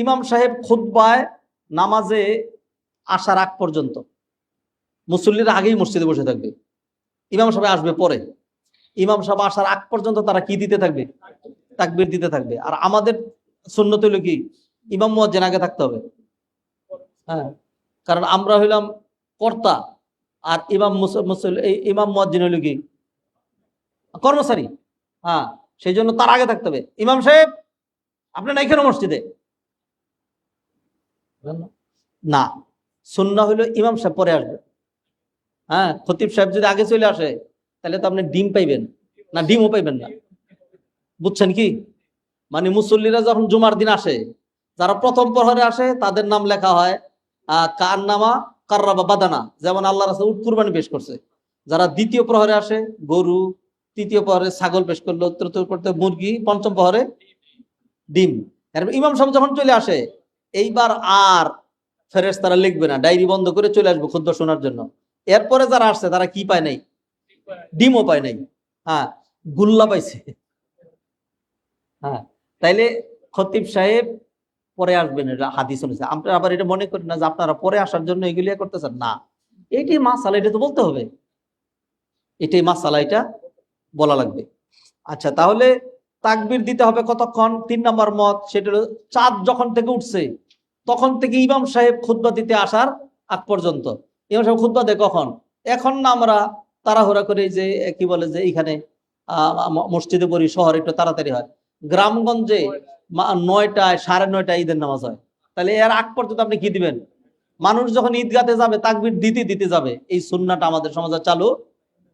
ইমাম সাহেব খুতবায় নামাজে আসার আগ পর্যন্ত মুসল্লিরা আগেই মসজিদে বসে থাকবে, ইমাম সাহেব আসবে পরে। ইমাম সাহেব আসার আগ পর্যন্ত তারা কি দিতে থাকবে? তাকবীর দিতে থাকবে। আর আমাদের সুন্নত হলো কি, ইমাম মুয়াজ্জিন আগে থাকতে হবে। হ্যাঁ, কারণ আমরা হইলাম কর্তা, আর ইমাম মুয়াজ্জিন হইল কি, কর্মচারী। হ্যাঁ, সেই জন্য তার আগে থাকতে হবে। ইমাম সাহেব আপনি নাই কেন মসজিদে? না, সুন্নাহ হইলো ইমাম সাহেব পরে আসবে। হ্যাঁ, খতিব সাহেব যদি আগে চলে আসে তাহলে তো আপনি ডিম পাইবেন না, ডিমও পাইবেন না। বুঝছেন কি? মানে মুসল্লিরা যখন জুমার দিন আসে, যারা প্রথম প্রহরে আসে তাদের নাম লেখা হয় কার নামা কাররাবা বাদানা, যেমন আল্লাহ রাসূল উট কুরবানি পেশ করছে। যারা দ্বিতীয় প্রহরে আসে গরু, তৃতীয় প্রহরে ছাগল পেশ করলো, তৃতীয় প্রহরে মুরগি, পঞ্চম প্রহরে ডিম। ইমাম সাহেব যখন চলে আসে, এইবার আর ফেরেশতারা লিখবে না, ডায়েরি বন্ধ করে চলে আসবে খুতবা শোনার জন্য। এরপরে যারা আসছে তারা কি পায় নাই? ডিমও পায় নাই, হ্যাঁ, গুল্লা পাইছে। হ্যাঁ, তাইলে খতিব সাহেব পরে আসবেন, এটা হাদিস অনুযায়ী। আমরা আবার এটা মনে করি না যে আপনারা পরে আসার জন্য এগুলি করতেছেন, না, এটাই মাসালা, এটা তো বলতে হবে, এটাই মাসালা, এটা বলা লাগবে। আচ্ছা, তাহলে তাকবীর দিতে হবে কতক্ষণ? 3 নম্বর মত, সেটা হলো চাঁদ যখন থেকে উঠছে তখন থেকে ইমাম সাহেব খুতবা দিতে আসার আগ পর্যন্ত। ইমাম সাহেব খুতবা দেয় কখন? এখন না আমরা তাড়াহুড়া করে যে কি বলে যে এইখানে মসজিদে পড়ি, শহরে একটু তাড়াতাড়ি হয়, গ্রামগঞ্জে 9টায় 9:30 ঈদের নামাজ হয়। তাহলে এর আগ পর্যন্ত আপনি কি দিবেন? মানুষ যখন ঈদগাতে যাবে তাকবীর দিতে দিতে যাবে, এই সুন্নাহটা আমাদের সমাজে চালু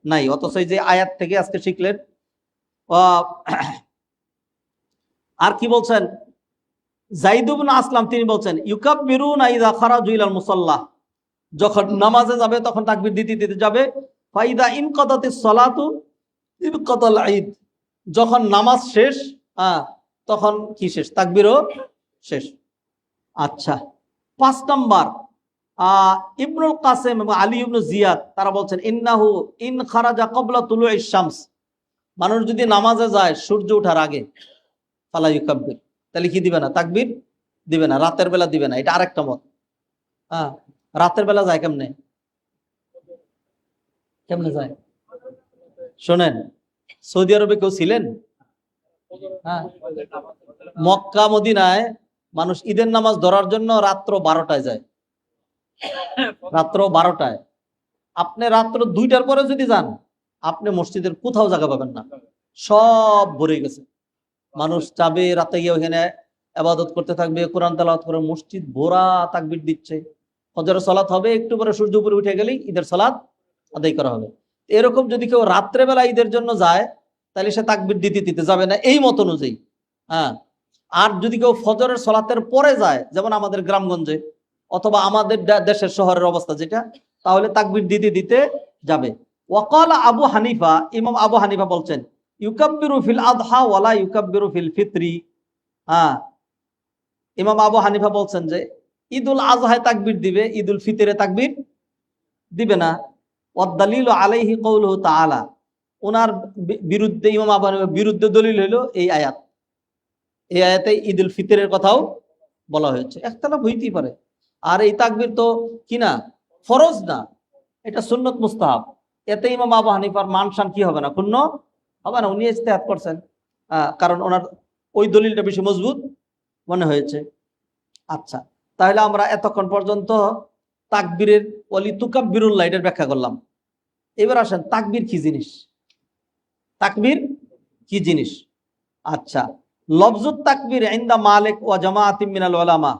নাই। অথচ এই যে আয়াত থেকে আজকে শিখলেন। আর কি বলছেন যায়েদ ইবনে আসলাম, তিনি বলছেন ইউকাব্বিরুনা ইযা খারাজু ইলাল মুসাল্লাহ, যখন নামাজে যাবে তখন তাকবীর দিতে দিতে যাবে। ফাইদা ইনকাদাতিস সালাতু ইনকাদাল ঈদ, যখন নামাজ শেষ, তখন কি শেষ? তাকবীরও শেষ। আচ্ছা, 5 নম্বর, ইবনুল কাসিম এবং আলী ইবনে জিয়াদ তারা বলছেন ইন্নাহু ইন খারাজা ক্বাবলা তুলুইশ শামস, মানুষ যদি নামাজে যায় সূর্য ওঠার আগে, ফালা ইউকাব্বির, তাহলে কি দিবে না? তাকবীর দিবে না, রাতের বেলা দিবে না। এটা আরেকটা মত। রাতের বেলা যায় কেমনে? কেমনে যায় শোনেন, সৌদি আরবে কেউ ছিলেন? হ্যাঁ, মক্কা মদিনায় মানুষ ঈদের নামাজ ধরার জন্য রাত্র 12টায় যায়, রাত্র 12টায়। আপনি রাত্র 2টার পরে যদি যান আপনি মসজিদের কোথাও জায়গা পাবেন না, সব ভরে গেছে। মানুষ যাবে রাতে গিয়ে ওখানে ইবাদত করতে থাকবে, কোরআন তেলাওয়াত করে, মসজিদ ভরা তাকবীর দিচ্ছে। ফজরের সালাত হবে, একটু পরে সূর্য উপরে উঠে গেলেই ঈদের সালাত আদায় করা হবে। এরকম যদি কেউ রাত্রেবেলা ঈদের জন্য যায়, তাহলে সে তাকবীর দিতে দিতে যাবে না এই মত অনুযায়ী। হ্যাঁ, আর যদি কেউ ফজরের সালাতের পরে যায়, যেমন আমাদের গ্রামগঞ্জে অথবা আমাদের দেশের শহরের অবস্থা যেটা, তাহলে তাকবীর দিতে দিতে যাবে। ওয়াকাল আবু হানিফা, ইমাম আবু হানিফা বলছেন, ইউকাব্বিরু ফিল আদহা ওয়ালা ইউকাব্বিরু ফিল ফিতরি। হ্যাঁ, ইমাম আবু হানিফা বলছেন যে ঈদুল আজহায় তাকবীর দিবে, ঈদুল ফিতরে তাকবীর দিবে না। ওয়াদ-দালিলু আলাইহি কওলুহু তাআলা, ওনার বিরুদ্ধে, ইমাম আবু হানিফার বিরুদ্ধে দলিল হলো এই আয়াত। এই আয়াতে ঈদুল ফিতরের কথাও বলা হয়েছে। ইখতিলাফ হইতেই পারে। আর এই তাকবীর তো কিনা ফরজ না, এটা সুন্নত মুস্তাহাব। এতে ইমাম আবু হানিফার মান শান কি হবে না, ক্ষুণ্ণ হবে না। উনি ইজতিহাদ করছেন, কারণ ওনার ওই দলিলটা বেশি মজবুত মনে হয়েছে। আচ্ছা, তাহলে আমরা এতক্ষণ পর্যন্ত তাকবীরের ওয়ালি তুকাব্বিরুল্লাহ এটার ব্যাখ্যা করলাম। এবার আসেন তাকবীর কি জিনিস। তাকবীর কি জিনিস? আচ্ছা, লফজুত তাকবীর ইনদা মালিক ওয়া জামাআতিন মিনাল উলামা,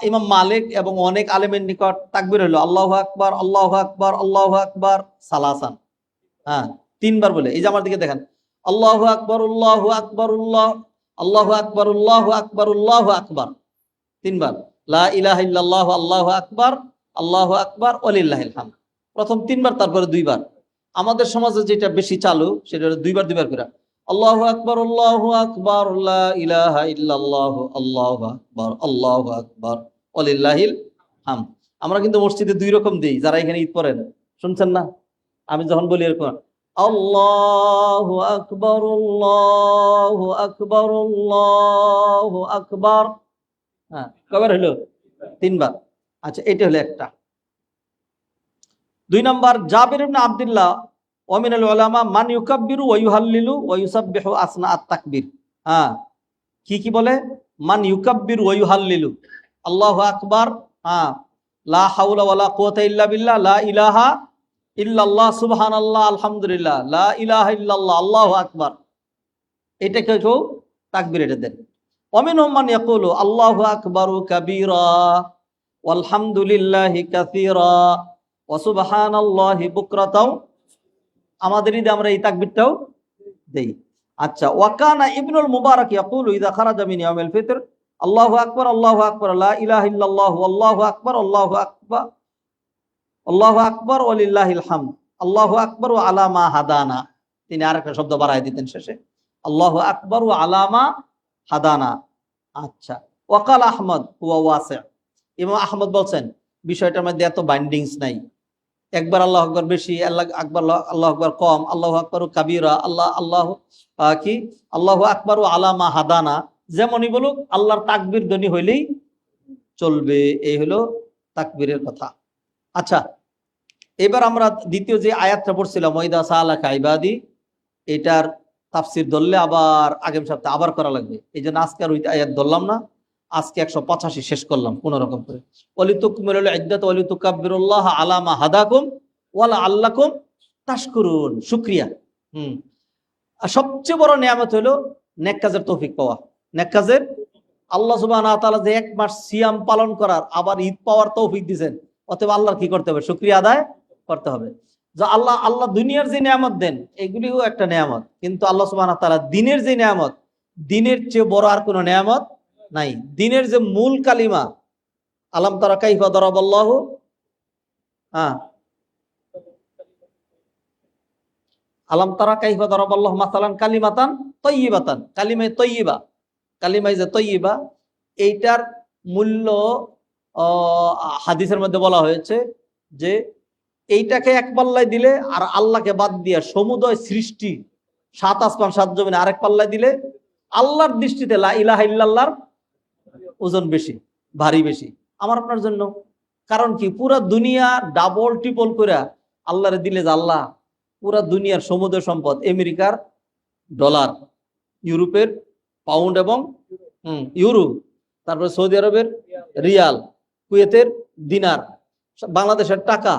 ইমাম মালিক এবং অনেক আলেমের নিকট তাকবীর হলো আল্লাহু আকবার, আল্লাহু আকবার, আল্লাহু আকবার সালাসান। হ্যাঁ, তিনবার বলে। এই যে আমার দিকে দেখেন, আল্লাহু আকবার, আল্লাহু আকবার, আল্লাহু আকবার, আল্লাহু আকবার, আল্লাহু আকবার, তিনবার। লা ইলাহা ইল্লাল্লাহ, আল্লাহু আকবার, আল্লাহু আকবার, ওয়ালিল্লাহিল হামদ। প্রথম তিনবার, তারপরে দুইবার। আমাদের সমাজে যেটা বেশি চালু সেটা হলো দুইবার দুইবার করে আল্লাহু আকবার, আল্লাহু আকবার, লা ইলাহা ইল্লাল্লাহ, আল্লাহু আকবার, আল্লাহু আকবার, ওয়ালিল্লাহিল হামদ। আমরা কিন্তু মসজিদে দুই রকম দেই, যারা এখানে ঈদ পড়েন শুনছেন না? আমি যখন বলি এরকম আল্লাহু আকবার, আল্লাহু আকবার, আল্লাহু আকবার, হ্যাঁ, কয়বার হলো? তিনবার। আচ্ছা, এটা হলো একটা। দুই নাম্বার, জাবির ইবনে আব্দুল্লাহ ওয়া মিনাল উলামা মান ইউকাব্বিরু ওয়া ইউহাল্লিলু ওয়া ইউসাব্বিহু আসনা আত-তাকবীর। হ্যাঁ, কি বলে? মান ইউকাব্বিরু ওয়া ইউহাল্লিলু, আল্লাহু আকবার, হ্যাঁ, লা হাওলা ওয়ালা কুওয়াতা ইল্লা বিল্লাহ, লা ইলাহা ইল্লাল্লাহ, সুবহানাল্লাহ, আলহামদুলিল্লাহ, লা ইলাহা ইল্লাল্লাহ, আল্লাহু আকবার। এটা কেউ তাকবীর এটা দেন। ওয়া মিনহুম মান ইয়াকুলু আল্লাহু আকবারু কাবীরা ওয়ালহামদুলিল্লাহি কাসীরা ওয়া সুবহানাল্লাহি বুকরাতাও। আমাদের ঈদে আমরা এই তাকবীরটাও দেই। আচ্ছা, ওয়া কানা ইবনুল মুবারক ইয়াকুলু ইযা খারাজা মিন ইয়াউমিল ফিতর আল্লাহু আকবার, আল্লাহু আকবার, লা ইলাহা ইল্লাল্লাহ, আল্লাহু আকবার, আল্লাহু আকবার, আল্লাহু আকবার, ওয়ালিল্লাহিল হামদ, আল্লাহু আকবার ওয়া আলা মা হাদানা। তিনি আরেকটা শব্দ বাড়ায় দিতেন শেষে, আল্লাহু আকবার ওয়া আলা মা হাদানা। আচ্ছা, ওয়াকাল আহমদ হুয়া ওয়াসি'। ইমাম আহমদ বলছেন বিষয়টার মধ্যে এত বাইন্ডিংস নাই। একবার আল্লাহু আকবার বেশি, আল্লাহু আকবার কম, আল্লাহু আকবার কাবীরা, আল্লাহু আকবার আলা মা হাদানা, যেমনই বলুক আল্লাহর তাকবীর ধ্বনি হইলেই চলবে। এই হলো তাকবীরের কথা। আচ্ছা, এবার আমরা দ্বিতীয় যে আয়াতটা পড়ছিলাম ওয়াইদা সাআলাকা ইবাদি, এটার তাফসীর ধরলে আবার আগামী সপ্তাহে আবার করা লাগবে। এই জন্য আজকে আর ওই আয়াত ধরলাম না, আজকে 185 শেষ করলাম কোন রকম করে। ওয়ালিতুকমিলুল ইদ্দাত ওয়ালিতুকাব্বিরুল্লাহ আলা মা হাদাকুম ওয়া লাআল্লাকুম তাশকুরুন, শুকরিয়া। আর সবচেয়ে বড় নিয়ামত হলো নেক কাজের তৌফিক পাওয়া। নেক কাজের, আল্লাহ সুবহানাহু ওয়া তাআলা যে এক মাস সিয়াম পালন করার আবার ঈদ পাওয়ার তৌফিক দিবেন, অতএব আল্লাহর কি করতে হবে? শুকরিয়া আদায় করতে হবে। যে আল্লাহ দুনিয়ার যে নিয়ামত দেন এগুলিও একটা নিয়ামত, কিন্তু আল্লাহ সুবহানাহু ওয়া তাআলা দিনের যে নিয়ামত, দিনের চেয়ে বড় আর কোনো নিয়ামত নাই। দিনের যে মূল কালিমা, আলাম তারা কাইফা দারাবাল্লাহু, আলাম তারা কাইফা দারাবাল্লাহু মাসালান কালিমাতান তাইয়িবাতান, কালিমায়ে তাইয়িবা, কালিমায়ে যে তাইয়িবা, এইটার মূল্য হাদিসের মধ্যে বলা হয়েছে যে এইটাকে এক পাল্লায় দিলে আর আল্লাহকে বাদ দিয়ে সমুদয় সৃষ্টি, 7 আসমান 7 জমিন আরেক পাল্লায় দিলে আল্লাহর দৃষ্টিতে লা ইলাহা ইল্লাল্লাহর ওজন বেশি, ভারী বেশি আমার আপনার জন্য। কারণ কি, পুরা দুনিয়া ডাবল ট্রিপল করে আল্লাহরে দিলে যে আল্লাহ পুরা দুনিয়ার সমুদ্র সম্পদ, আমেরিকার ডলার, ইউরোপের পাউন্ড এবং ইউরো, তারপরে সৌদি আরবের রিয়াল, কুয়েতের দিনার, বাংলাদেশের টাকা,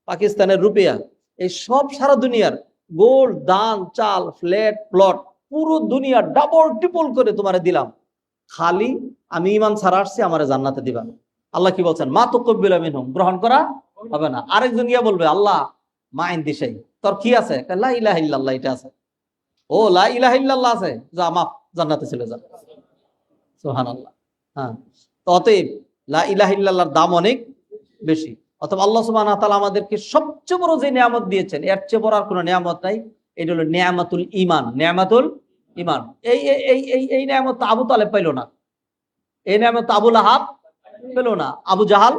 পাকিস্তানের রুপিয়া, এই সব সারা দুনিয়ার গোল্ড, দান, চাল, ফ্ল্যাট, প্লট, পুরো দুনিয়া ডাবল ট্রিপল করে তোমারে দিলাম, খালি আমি ঈমান ছাড়া আসছি, আমারে জান্নাতে দিবা। আল্লাহ কি বলছেন? মা তুকব্বিলা মিনহুম, গ্রহণ করা হবে না। আরেকজন গিয়া বলবে, আল্লাহ মা ইনদিশাই, তোর কি আছে? লা ইলাহা ইল্লাল্লাহ, এটা আছে। ও লা ইলাহা ইল্লাল্লাহ আছে, যা মাফ, জান্নাতে চলে যা। সুবহানাল্লাহ। হ্যাঁ, তো অতএব লা ইলাহা ইল্লাল্লাহর দাম অনেক বেশি। অথবা আল্লাহ সুবহানাহু ওয়া তাআলা আমাদেরকে সবচেয়ে বড় যে নিয়ামত দিয়েছেন, এর চেয়ে বড় আর কোনো নিয়ামত নাই। এটা হলো নিয়ামাতুল ঈমান। নিয়ামাতুল ঈমান। এই নিয়ামত আবু তালেব পাইল না, এই নিয়ামত আবু লাহাব পেল না, আবু জাহাল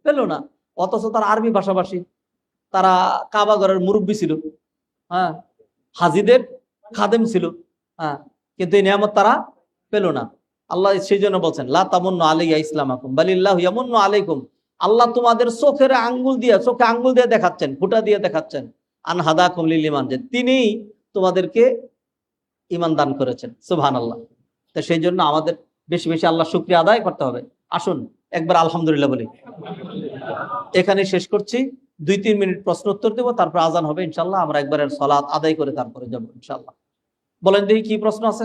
পেল না। অথচ তারা আরবি ভাষাভাষী, তারা কাবা ঘরের মুরব্বী ছিল, হ্যাঁ, হাজিদের খাদেম ছিল, হ্যাঁ, কিন্তু এই নিয়ামত তারা পেল না। আল্লাহ সেই জন্য বলছেন, লা তামুন্নু আলাইয়া ইসলামাকুম বালিল্লাহু ইয়ামুন্নু আলাইকুম। আল্লাহ তোমাদের চোখের আঙ্গুল দিয়ে, চোখে আঙ্গুল দিয়ে দেখাচ্ছেন, ফুটা দিয়ে দেখাচ্ছেন, আন হাদাকুম লিল ঈমান, যে তিনি তোমাদেরকে ঈমান দান করেছেন। সুবহানাল্লাহ। তো সেই জন্য আমাদের বেশি বেশি আল্লাহ শুকরিয়া আদায় করতে হবে। আসুন একবার আলহামদুলিল্লাহ বলি। এখানে শেষ করছি, 2-3 মিনিট প্রশ্ন উত্তর দেবো, তারপর আজান হবে ইনশাল্লাহ। আমরা একবারের সালাত আদায় করে তারপরে যাবো ইনশাল্লাহ। বলেন দেখি কি প্রশ্ন আছে।